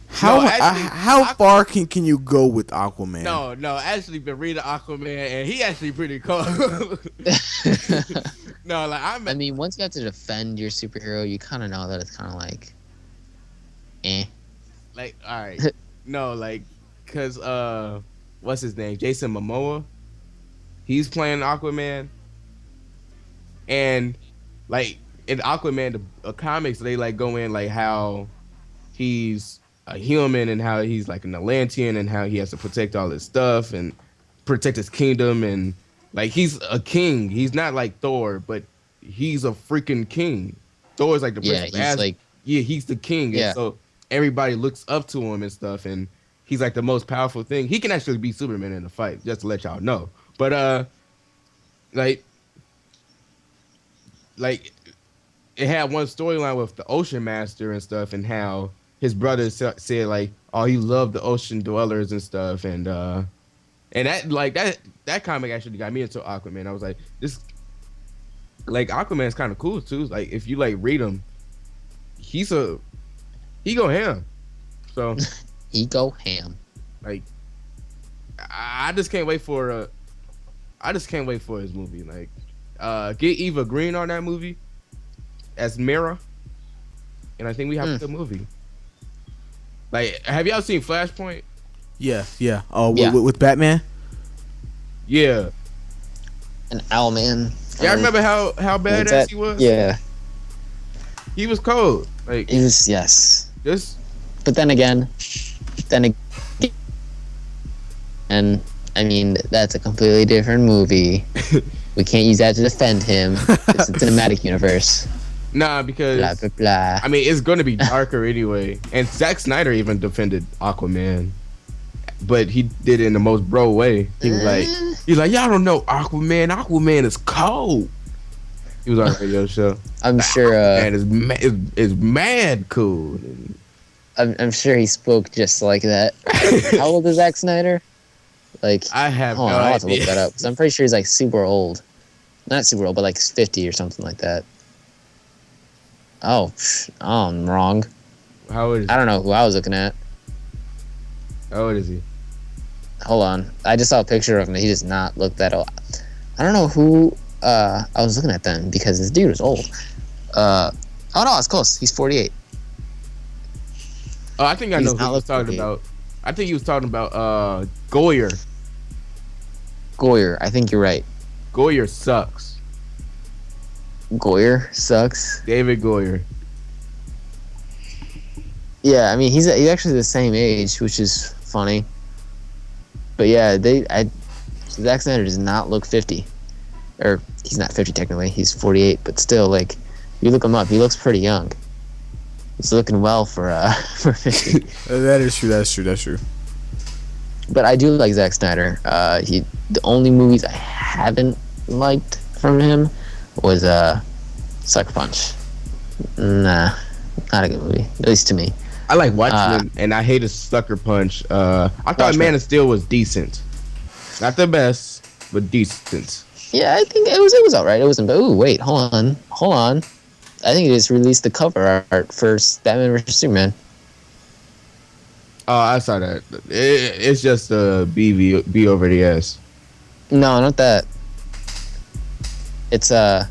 How far can you go with Aquaman? No, actually been reading Aquaman and he actually pretty cool. No, like I mean, once you have to defend your superhero, you kind of know that it's kind of like, Like, all right, no, like, cause what's his name? Jason Momoa. He's playing Aquaman, and like in Aquaman, the comics, they like go in like how he's a human and how he's like an Atlantean and how he has to protect all his stuff and protect his kingdom, and like he's a king. He's not like Thor, but he's a freaking king. Thor's like the he's the king. Yeah. And so everybody looks up to him and stuff, and he's like the most powerful thing. He can actually beat Superman in a fight, just to let y'all know. But like it had one storyline with the Ocean Master and stuff, and how his brother said like, oh, he loved the ocean dwellers and stuff, and that comic actually got me into Aquaman. I was like, this, like, Aquaman's kind of cool too. Like, if you like read him, he go ham. So he go ham. Like, I just can't wait for his movie. Like, get Eva Green on that movie as Mera, and I think we have a good movie. Like, have y'all seen Flashpoint? Yeah. Oh, yeah. With Batman. Yeah. And Owlman. Yeah, I remember how badass he was. Yeah. He was cold. Like, he was, yes. Just. But then again, and I mean, that's a completely different movie. We can't use that to defend him. It's a cinematic universe. Nah, because blah blah blah. I mean, it's gonna be darker anyway. And Zack Snyder even defended Aquaman, but he did it in the most bro way. He's like, y'all don't know Aquaman. Aquaman is cold. He was on a radio show. I'm sure. And is mad cool. I'm sure he spoke just like that. How old is Zack Snyder? Like, I have no idea. I'll have to look that up. 'Cause I'm pretty sure he's like super old. Not super old, but like 50 or something like that. Oh, I'm wrong. How old is he? I don't know who I was looking at. How old is he? Hold on. I just saw a picture of him. He does not look that old. I don't know who I was looking at then, because this dude is old. Oh no, it's close. He's 48. Oh, I think I know who he was talking about. I think he was talking about Goyer. Goyer, I think you're right. Goyer sucks. Goyer sucks. David Goyer. Yeah, I mean he's actually the same age, which is funny. But yeah, Zack Snyder does not look 50, or he's not 50 technically. He's 48, but still, like, you look him up, he looks pretty young. He's looking well for 50. That is true. That's true. But I do like Zack Snyder. The only movies I haven't liked from him was Sucker Punch. Nah, not a good movie, at least to me. I like watching him, and I hated Sucker Punch. I thought Man of Steel was decent, not the best, but decent. Yeah, I think it was alright. It wasn't. Ooh, wait, hold on. I think they just released the cover art for Batman vs Superman. Oh, I saw that. It's just a B over the S. No, not that. It's hold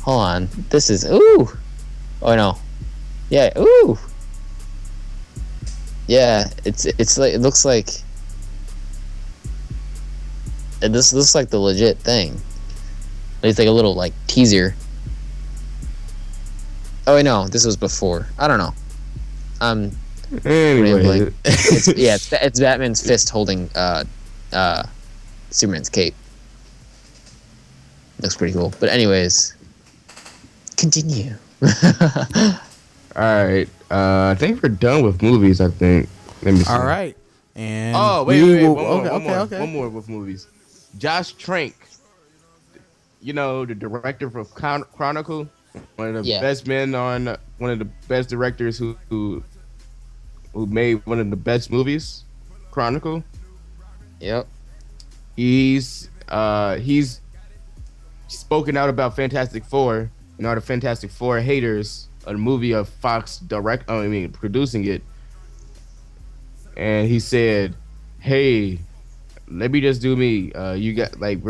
on. This is ooh. Oh no. Yeah. Ooh. Yeah. It's like, it looks like. This looks like the legit thing. It's like a little like teaser. Oh wait, no, this was before. I don't know. Anyway, it's Batman's fist holding Superman's cape. Looks pretty cool. But anyways, continue. All right. I think we're done with movies. I think. Let me see. All right. And wait. Okay. One more with movies. Josh Trank. You know, the director of Chronicle, one of the best men on, one of the best directors who made one of the best movies, Chronicle. Yep. He's spoken out about Fantastic Four and all the Fantastic Four haters of the movie of Fox producing it. And he said, "Hey, let me just do me. You got like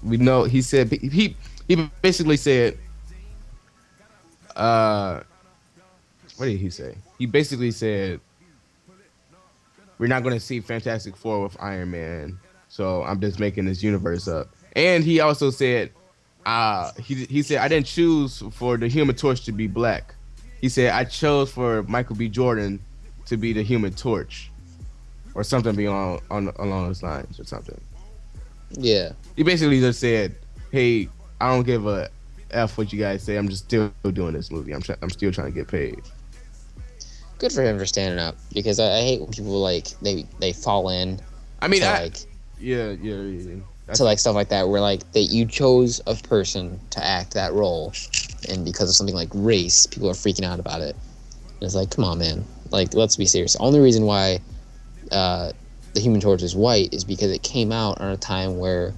we know." He said he basically said, what did he say? He basically said, "We're not going to see Fantastic Four with Iron Man, so I'm just making this universe up." And he also said, he said, "I didn't choose for the Human Torch to be black." He said, "I chose for Michael B. Jordan to be the Human Torch," or something along those lines, or something. Yeah. He basically just said, "Hey, I don't give a f what you guys say. I'm just still doing this movie. I'm still trying to get paid." Good for him for standing up, because I hate when people like they fall in. I mean, to to like stuff like that, where like you chose a person to act that role, and because of something like race, people are freaking out about it. And it's like, come on, man. Like, let's be serious. The only reason why the Human Torch is white is because it came out on a time where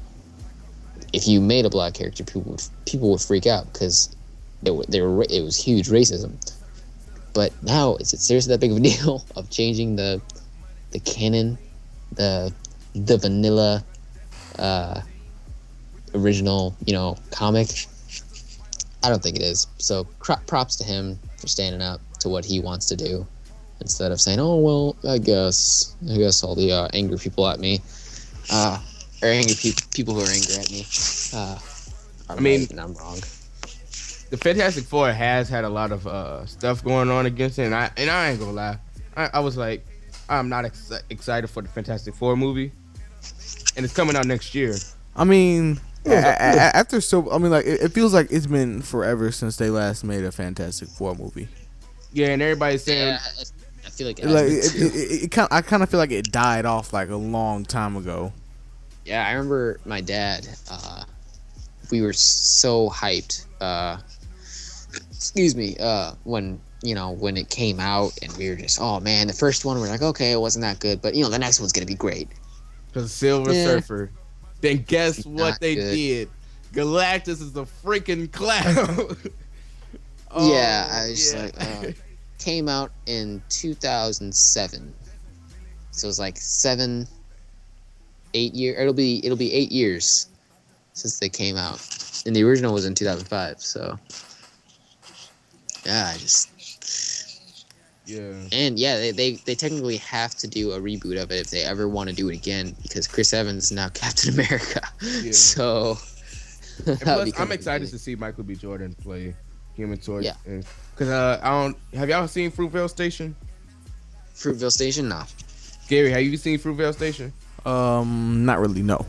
if you made a black character, people would freak out because it was huge racism. But now, is it seriously that big of a deal of changing the canon, the vanilla original, comic? I don't think it is. So props to him for standing up to what he wants to do, instead of saying, "Oh well, I guess all the angry people at me, or angry people who are angry at me, I mean, right, and I'm wrong." The Fantastic Four has had a lot of stuff going on against it, and I ain't gonna lie, I was like, I'm not excited for the Fantastic Four movie, and it's coming out next year. I mean, it feels like it's been forever since they last made a Fantastic Four movie. Yeah, and everybody's saying, yeah, I feel like I kind of feel like it died off like a long time ago. Yeah, I remember my dad. We were so hyped. When it came out, and we were just, oh man, the first one we're like, okay, it wasn't that good, but the next one's gonna be great. Because Silver Surfer. Then guess what they did? Galactus is a freaking clown. Yeah, I was just like, came out in 2007, so it's like 8 years. It'll be 8 years since they came out, and the original was in 2005. So yeah, they technically have to do a reboot of it if they ever want to do it again, because Chris Evans is now Captain America. Yeah. So plus, I'm excited to see Michael B. Jordan play Human Torch. Yeah. Because have y'all seen Fruitvale Station? Fruitvale Station? No. Gary, have you seen Fruitvale Station? Not really. No.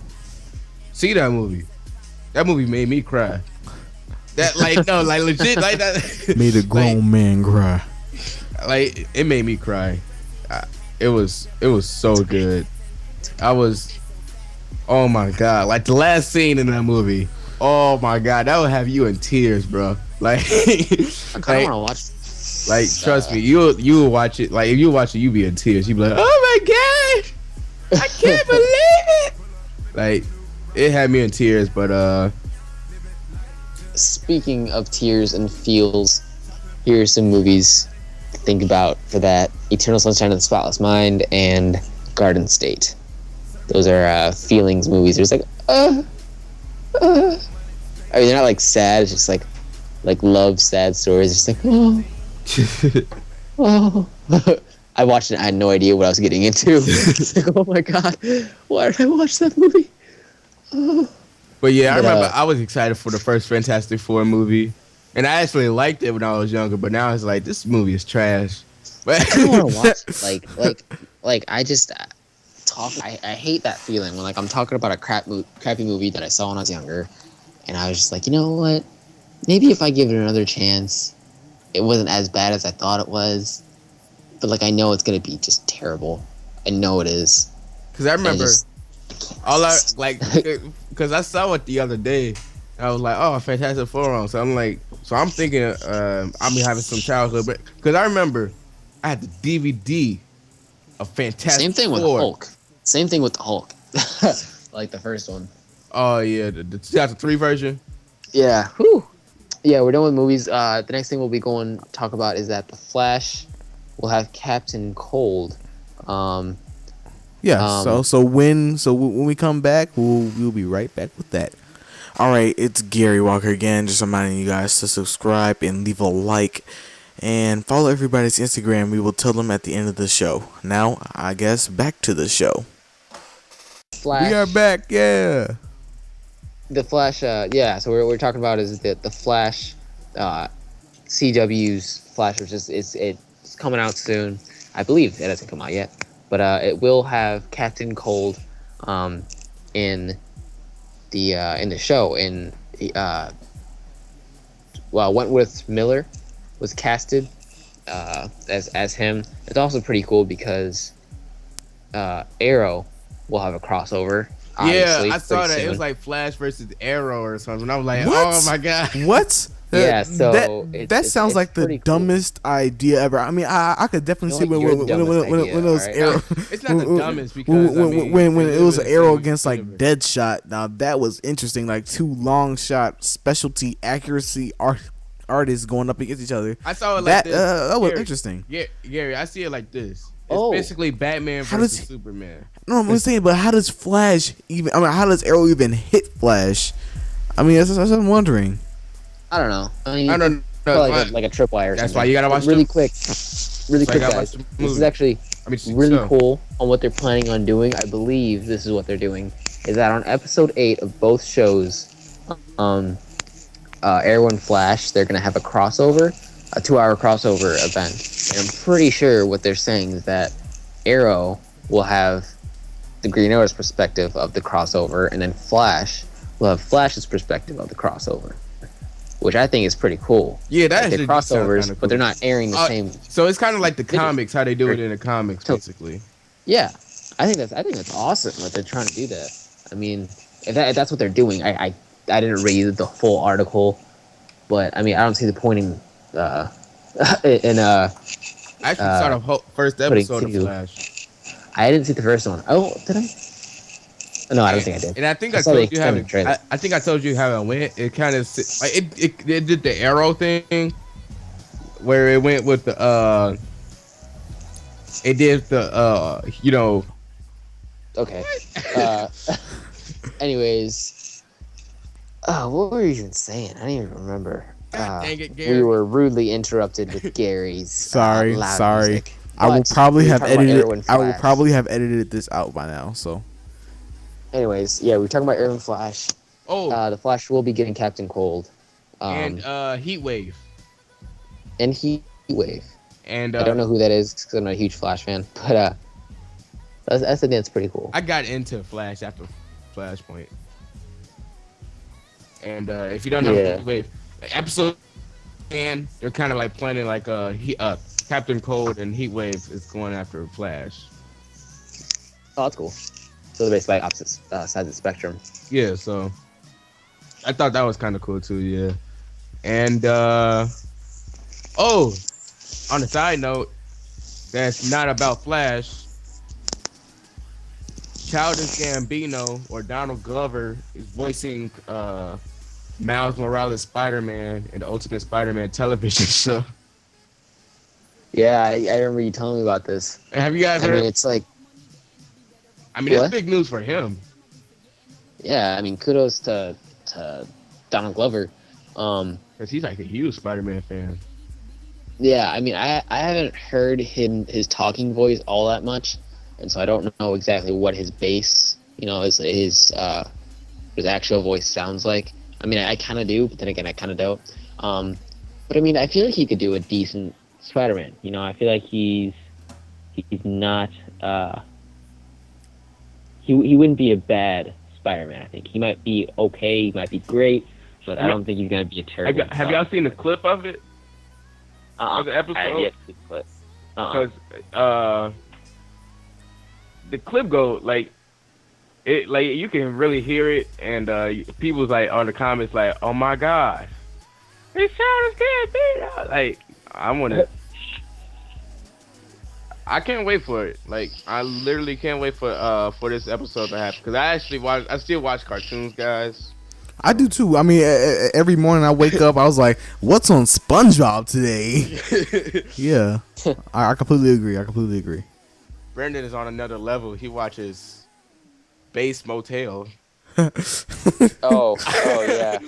See that movie? That movie made me cry. That legit like that. Made a grown man cry. Like, it made me cry. It was so good. Oh my god! Like the last scene in that movie. Oh my god, that would have you in tears, bro. Like, I kind of want to watch. Like, trust me, you will watch it. Like, if you watch it, you be in tears. You be like, oh my gosh, I can't believe it. Like, it had me in tears. But speaking of tears and feels, here are some movies to think about for that: Eternal Sunshine of the Spotless Mind and Garden State. Those are feelings movies. There's like, I mean, they're not like sad. It's just like love sad stories. It's just like, oh. I watched it. I had no idea what I was getting into. It's like, oh my god, why did I watch that movie? But yeah, I remember I was excited for the first Fantastic Four movie. And I actually liked it when I was younger, but now it's like this movie is trash. But I don't want to watch it. Like I just I hate that feeling when like I'm talking about a crappy movie that I saw when I was younger, and I was just like, you know what? Maybe if I give it another chance, it wasn't as bad as I thought it was. But like I know it's gonna be just terrible. I know it is. Because I remember because I saw it the other day. I was like, oh, Fantastic Four. So I'm like, I'm thinking I'm having some childhood, but because I remember I had the DVD of Fantastic Same thing Four. with Hulk. Same thing with the Hulk. Like the first one. Oh yeah, the 2003 version. Yeah. Whew. Yeah, we're done with movies. The next thing we'll be going to talk about is that the Flash will have Captain Cold. So when we come back, we'll be right back with that. All right, it's Gary Walker again. Just reminding you guys to subscribe and leave a like and follow everybody's Instagram. We will tell them at the end of the show. Now, I guess back to the show. Flash. We are back, yeah. The Flash, So what we're talking about is the Flash, CW's Flash, which is it's coming out soon. I believe it hasn't come out yet, but it will have Captain Cold, in the show. Wentworth Miller was casted as him. It's also pretty cool because Arrow will have a crossover. Yeah, I saw that. Soon. It was like Flash versus Arrow or something. I was like, what? oh my god. What? Yeah, so that sounds like the dumbest idea ever. I mean, I could definitely see when it was Arrow. It's not the dumbest because when it was Arrow against like Deadshot. Now that was interesting. Like two long shot specialty accuracy artists going up against each other. I saw it like this. That was interesting. Yeah, Gary, I see it like this. It's basically Batman versus Superman. No, I'm saying, but how does Flash even? I mean, how does Arrow even hit Flash? I mean, that's what I'm wondering. I don't know. I mean, I don't know. Like a tripwire. That's why you gotta watch really quick, guys. This is actually really cool on what they're planning on doing. I believe this is what they're doing. Is that on episode 8 of both shows, Arrow and Flash, they're gonna have a 2-hour crossover event, and I'm pretty sure what they're saying is that Arrow will have the Green Arrow's perspective of the crossover, and then Flash will have Flash's perspective of the crossover, which I think is pretty cool. Yeah, that is crossovers, cool. but they're not airing the same. So it's kind of like the comics, how they do it in the comics, basically. Yeah, I think that's awesome that they're trying to do that. I mean, if that's what they're doing, I didn't read the full article, but I mean, I don't see the point in I actually saw the first episode of Flash. I didn't see the first one. Oh, did I? No, I don't think I did. And I think I told you how I think I told you how it went. It kind of like it did the Arrow thing, where it went with the it did the Okay. Anyways, what were you even saying? I don't even remember. Dang it, Gary. We were rudely interrupted with Gary's sorry. music. I will probably have edited. I will Flash. probably have edited this out by now. So, anyways, yeah, we're talking about Arrow and Flash. Oh, the Flash will be getting Captain Cold, and Heat Wave, and Heat Wave. And I don't know who that is because I'm not a huge Flash fan, but I think that's pretty cool. I got into Flash after Flashpoint, and if you don't know Heat Wave, episode, and they're kind of like planning like Captain Cold and Heat Wave is going after Flash. Oh, that's cool. So they're basically like opposite sides of the spectrum. Yeah, so I thought that was kind of cool too. Yeah, and on a side note, that's not about Flash. Childish Gambino or Donald Glover is voicing Miles Morales' Spider-Man in the Ultimate Spider-Man television show. Yeah, I remember you telling me about this. Have you guys heard? I mean, it's like... I mean, it's big news for him. Yeah, I mean, kudos to Donald Glover. Because he's like a huge Spider-Man fan. Yeah, I mean, I haven't heard his talking voice all that much, and so I don't know exactly what his bass, his actual voice sounds like. I mean, I kind of do, but then again, I kind of don't. But I mean, I feel like he could do a decent Spider-Man. You know, I feel like he's not. He wouldn't be a bad Spider-Man. I think he might be okay. He might be great, but I don't think he's gonna be a terrible. Have y'all seen the clip of it? Of the episode? I have yet to see the clip. Because the clip go like it, like you can really hear it, and people's like on the comments like, "Oh my gosh, his shadows can't be out." Like I want to. I can't wait for it. Like I literally can't wait for this episode to happen because I still watch cartoons, guys. I do too. I mean, every morning I wake up, I was like, "What's on SpongeBob today?" Yeah, I completely agree. Brendan is on another level. He watches Base Motel. Oh yeah.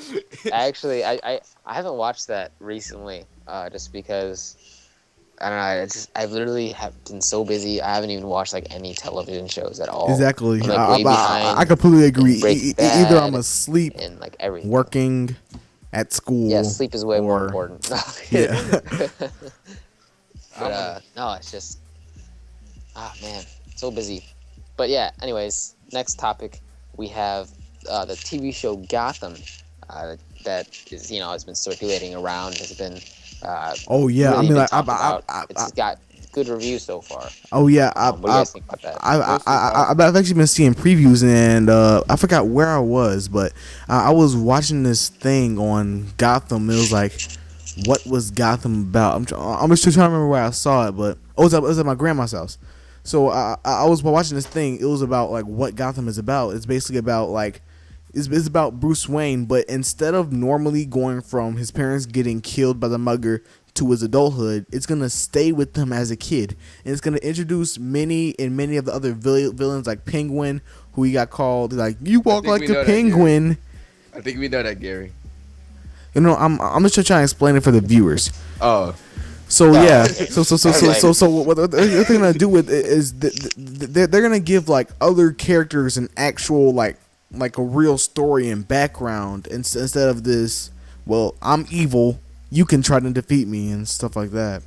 I haven't watched that recently, just because I don't know. I've literally have been so busy. I haven't even watched like any television shows at all. Exactly. I'm, like, way behind I completely agree. Breaking Either I'm Bad asleep, and like everything. working, at school. Yeah, sleep is way more important. Yeah. But no, it's just man, so busy. But yeah, anyways, next topic we have the TV show Gotham. That is, has been circulating around. Has been Oh yeah, really I mean, been like, talked about. It's got good reviews so far. Oh yeah, What do you guys think about that? I've actually been seeing previews, and I forgot where I was, but I was watching this thing on Gotham. It was like, what was Gotham about? I'm just trying to remember where I saw it, but it was at my grandma's house. So I was watching this thing. It was about like what Gotham is about. It's basically about like it's about Bruce Wayne, but instead of normally going from his parents getting killed by the mugger to his adulthood, it's gonna stay with him as a kid, and it's gonna introduce many of the other villains like Penguin, who he got called like you walk like a penguin. I think we know that, Gary. I'm just trying to explain it for the viewers. Oh. So yeah, so what they're gonna do with it is they're gonna give like other characters an actual like a real story and background instead of this. Well, I'm evil. You can try to defeat me and stuff like that.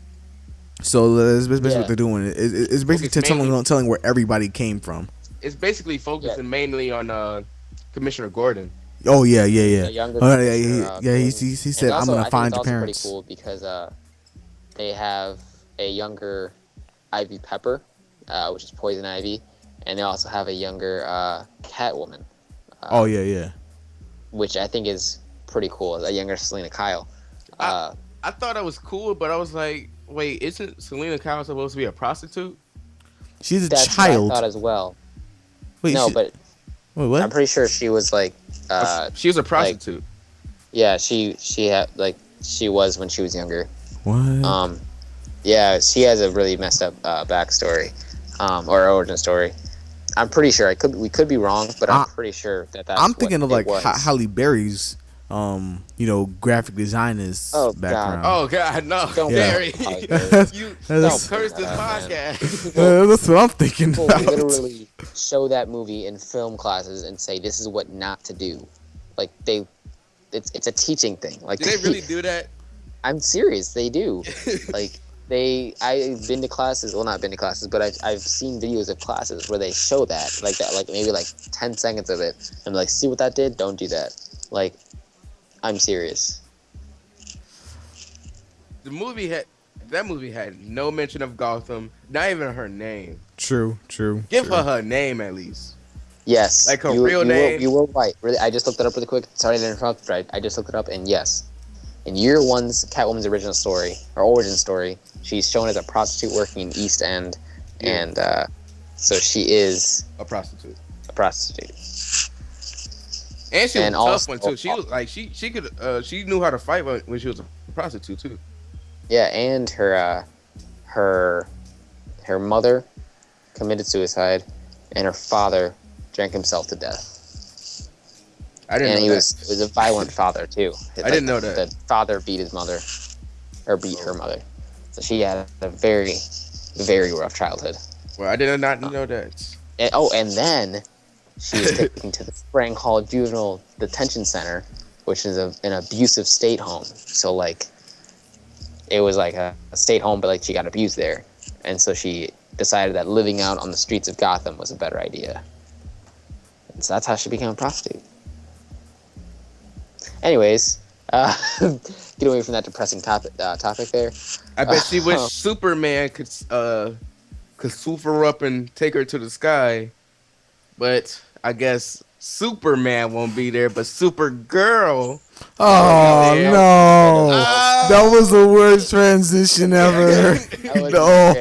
So that's basically what they're doing. It's basically telling where everybody came from. It's basically focusing mainly on Commissioner Gordon. Oh yeah. The younger He said, "I'm gonna find your parents." Pretty cool because they have a younger Ivy Pepper, which is Poison Ivy, and they also have a younger Catwoman. Oh yeah. Which I think is pretty cool. A younger Selena Kyle. I thought that was cool, but I was like, wait, isn't Selena Kyle supposed to be a prostitute? She's a That's child. What I thought as well. Wait, but wait, what? I'm pretty sure she was like. She was a prostitute. Yeah, she had like she was when she was younger. What? Yeah, she has a really messed up backstory, or origin story. I'm pretty sure we could be wrong, but I'm pretty sure that's. I'm thinking of like was. Halle Berry's, graphic designer's background. Oh God, no, Don't Gary, you That's- cursed this podcast. That's what I'm thinking People about. literally show that movie in film classes and say this is what not to do. Like it's a teaching thing. Like Do they really do that? I'm serious. They do. Like I've been to classes. Well, not been to classes, but I've seen videos of classes where they show that, like maybe like 10 seconds of it, and like, see what that did? Don't do that. Like, I'm serious. That movie had no mention of Gotham, not even her name. True. Give her name at least. Yes. Like her real name. You were right. Really, I just looked it up really quick. Sorry to interrupt, but I just looked it up, and yes. In year one's Catwoman's original story, or origin story, she's shown as a prostitute working in East End, and so she is a prostitute. And she was a tough one too. She was like she could she knew how to fight when she was a prostitute too. Yeah, and her mother committed suicide, and her father drank himself to death. I didn't know he that. was a violent father too. I didn't know that. The father beat his mother, or beat her mother. So she had a very, very rough childhood. Well, I did not know that. And then she was taken to the Sprang Hall Juvenile Detention Center, which is an abusive state home. So like, it was like a state home, but like she got abused there, and so she decided that living out on the streets of Gotham was a better idea. And so that's how she became a prostitute. Anyways, get away from that depressing topic there. I bet she wish Superman could swoop her up and take her to the sky, but I guess Superman won't be there, but Supergirl. Oh no, that was the worst transition ever. No.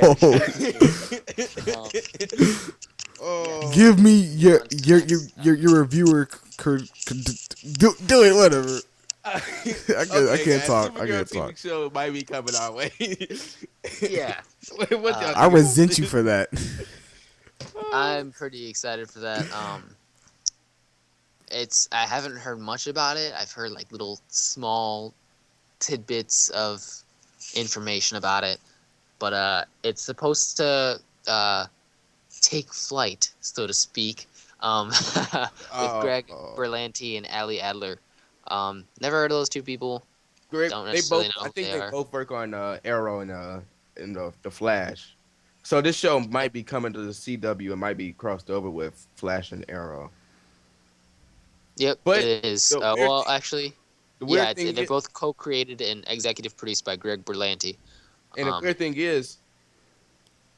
Give me your reviewer. Do it, whatever. I can't talk. I can't talk. TV show might be coming our way. Yeah. I resent you for that. I'm pretty excited for that. I haven't heard much about it. I've heard like little small tidbits of information about it, but it's supposed to take flight, so to speak, with Greg Berlanti and Ali Adler. Never heard of those two people. Greg, Don't necessarily know I think who they are. both work on Arrow and the Flash. So this show might be coming to the CW. It might be crossed over with Flash and Arrow. Yep, But it is. the weird Well, thing- actually, The weird yeah, thing they're is, both co-created and executive produced by Greg Berlanti. and the weird thing is,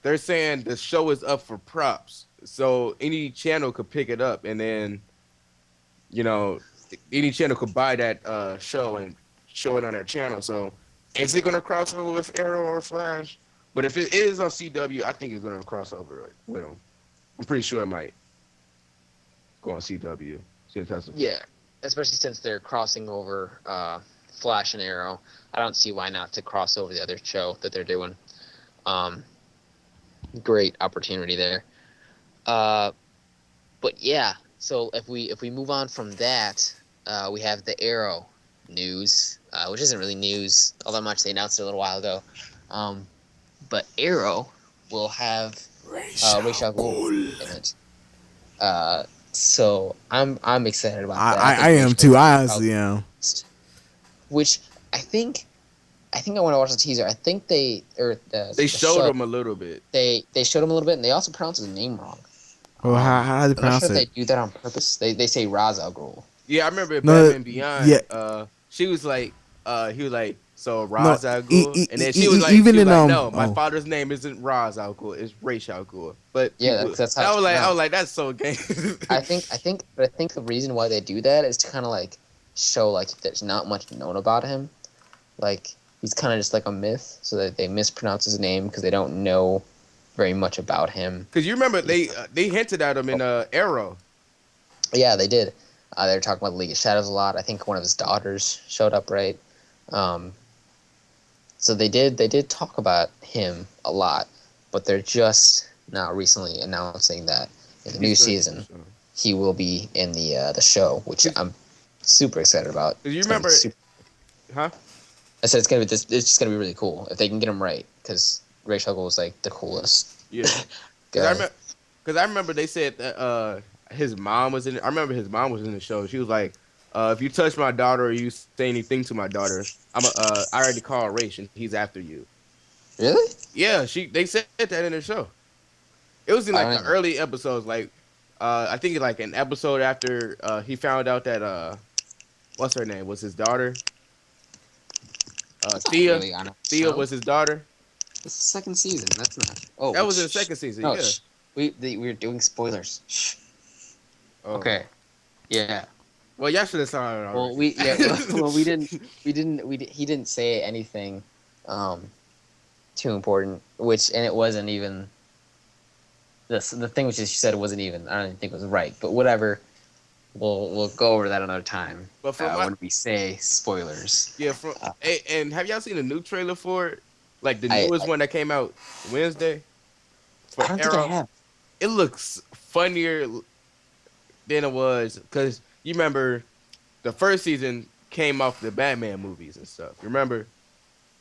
they're saying the show is up for props. So any channel could pick it up, and then, any channel could buy that show and show it on their channel. So is it going to cross over with Arrow or Flash? But if it is on CW, I think it's going to cross over with them. I'm pretty sure it might go on CW. Yeah, especially since they're crossing over Flash and Arrow. I don't see why not to cross over the other show that they're doing. Great opportunity there. But yeah, so if we move on from that, we have the Arrow news, which isn't really news, although much they announced it a little while ago. But Arrow will have Ra's al Ghul in it. So I'm excited about that. I am too. I honestly am. Which I think I want to watch the teaser. I think they showed him a little bit. They showed him a little bit, and they also pronounced his name wrong. Well, how do they pronounce I'm not sure it? if they do that on purpose. They say Ra's al Ghul. Yeah, I remember Batman Beyond. Yeah. She was like, he was like, so Ra's al Ghul, and then she even was like, in no, my father's name isn't Ra's al Ghul, it's Ra's al Ghul. But yeah, that's how. I was like, that's so gay. I think the reason why they do that is to kind of like show like there's not much known about him, like he's kind of just like a myth, so that they mispronounce his name because they don't know very much about him. Because you remember they hinted at him in Arrow. Yeah, they did. They were talking about the League of Shadows a lot. I think one of his daughters showed up, right? So they did talk about him a lot, but they're just now recently announcing that in the new season he will be in the show, which I'm super excited about. You remember? Huh? I said it's just gonna be really cool if they can get him right, because Ra's al Ghul was like the coolest. Yeah. Because I remember they said that his mom was in it. I remember his mom was in the show. She was like, if you touch my daughter or you say anything to my daughter, I already called Raish and he's after you. Really? Yeah, they said that in the show. It was in like the early episodes, like I think like an episode after he found out that what's her name was his daughter. Thea. Really Thea was his daughter. It's the second season. That's not. Oh, that was in the second season. No, yeah. We were doing spoilers. Shh. Oh. Okay. Yeah. Well, y'all should have saw it already. Well, we didn't. He didn't say anything too important, and it wasn't even. The thing which she said wasn't even. I don't even think it was right, but whatever. We'll go over that another time. But when we say spoilers. Yeah. And have y'all seen the new trailer for it? Like the newest one that came out Wednesday. For I don't Arrow. think I have. It looks funnier than it was because you remember the first season came off the Batman movies and stuff. You remember?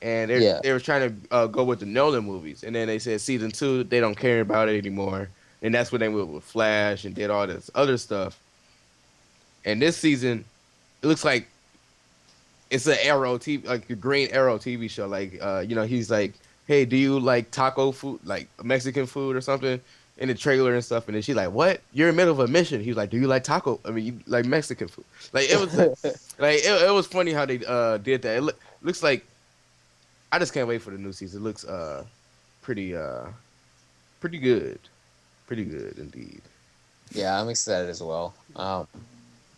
And they were trying to go with the Nolan movies, and then they said season 2 they don't care about it anymore, and that's when they went with Flash and did all this other stuff. And this season, it looks like it's an Arrow TV, like a Green Arrow TV show. Like, you know, he's like, hey, do you like taco food, like Mexican food or something, in the trailer and stuff? And then she's like, what? You're in the middle of a mission. He's like, do you like taco? I mean, you like Mexican food? Like, it was like it was funny how they did that. It looks like, I just can't wait for the new season. It looks pretty good, pretty good indeed. Yeah, I'm excited as well.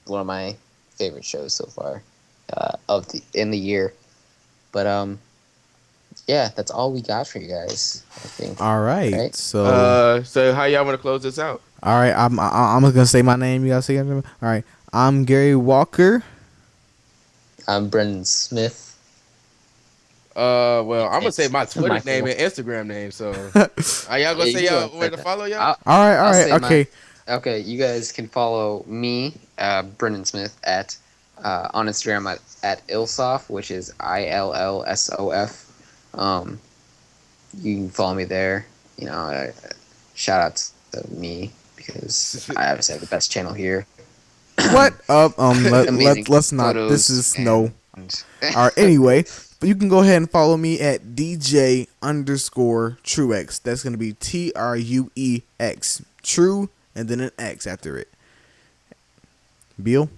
One of my favorite shows so far in the year. But yeah, that's all we got for you guys, I think. All right. Right? So How y'all want to close this out? all right, I'm just gonna say my name. You gotta say your name. All right, I'm Gary Walker. I'm Brendan Smith. Well, I'm gonna say my It's Twitter Michael. name and Instagram name. So, are y'all gonna Yeah, say you y'all go. where to follow y'all? All right, I'll say okay. Okay, you guys can follow me, Brendan Smith, on Instagram at Ilsof, which is ILLSOF. You can follow me there. You know, shout out to me because I obviously have the best channel here. What up? Amazing Let's not. photos This is no. and- All right. Anyway, but you can go ahead and follow me at DJ_Truex. That's gonna be TRUEX. True, and then an X after it. Beal.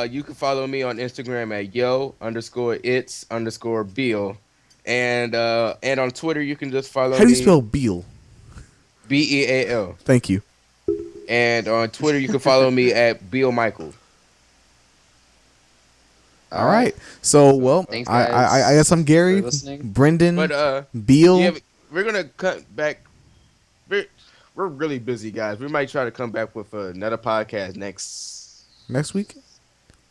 You can follow me on Instagram at yo_its_Beal, and on Twitter you can just follow How do you me spell Beal? BEAL, Thank you. and on Twitter you can follow me at Beal Michael. All right. So well, Thanks, I guys, guess I'm Gary, for listening. Brendan, But Beal. yeah, we're gonna cut back. We're really busy, guys. We might try to come back with another podcast Next week.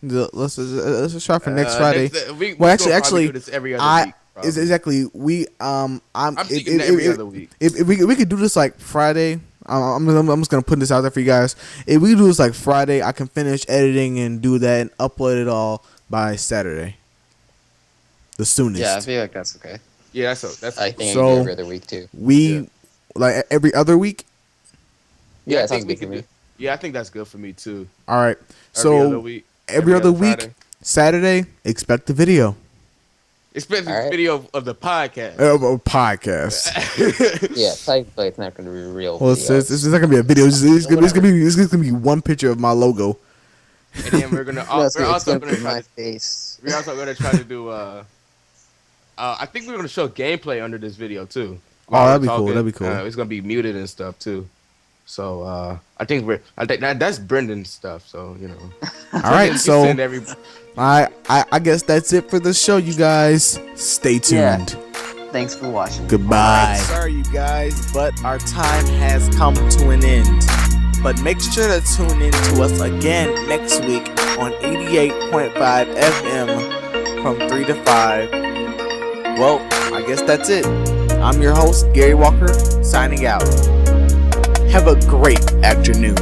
Let's just try for next Friday. We Well, gonna actually, do this every other week. Is exactly we I'm thinking every other week. If we could do this like Friday, I'm just gonna put this out there for you guys. If we do this like Friday, I can finish editing and do that and upload it all by Saturday. The soonest. Yeah, I feel like that's okay. Yeah, that's I think So- I can do every other week too. Like every other week. Yeah, I it sounds think we good for can me. do. Yeah, I think that's good for me too. All right. Every other So week. every other week, Friday. Saturday, expect the video. Expect the All right. video of the podcast. A podcast. Yeah, technically it's not going to be real. Well, it's not gonna be a video. It's gonna be one picture of my logo. And then we're gonna. No, it's we're also gonna gonna be try my to. face. We're also gonna try to do. I think we're gonna show gameplay under this video too. Oh, that'd be cool. That'd be cool. It's gonna be muted and stuff too. So I think that's Brendan's stuff. So you know. All right. You So send every- I guess that's it for the show, you guys. Stay tuned. Yeah. Thanks for watching. Goodbye. Sorry, you guys, but our time has come to an end. But make sure to tune in to us again next week on 88.5 FM from 3 to 5. Well, I guess that's it. I'm your host, Gary Walker, signing out. Have a great afternoon.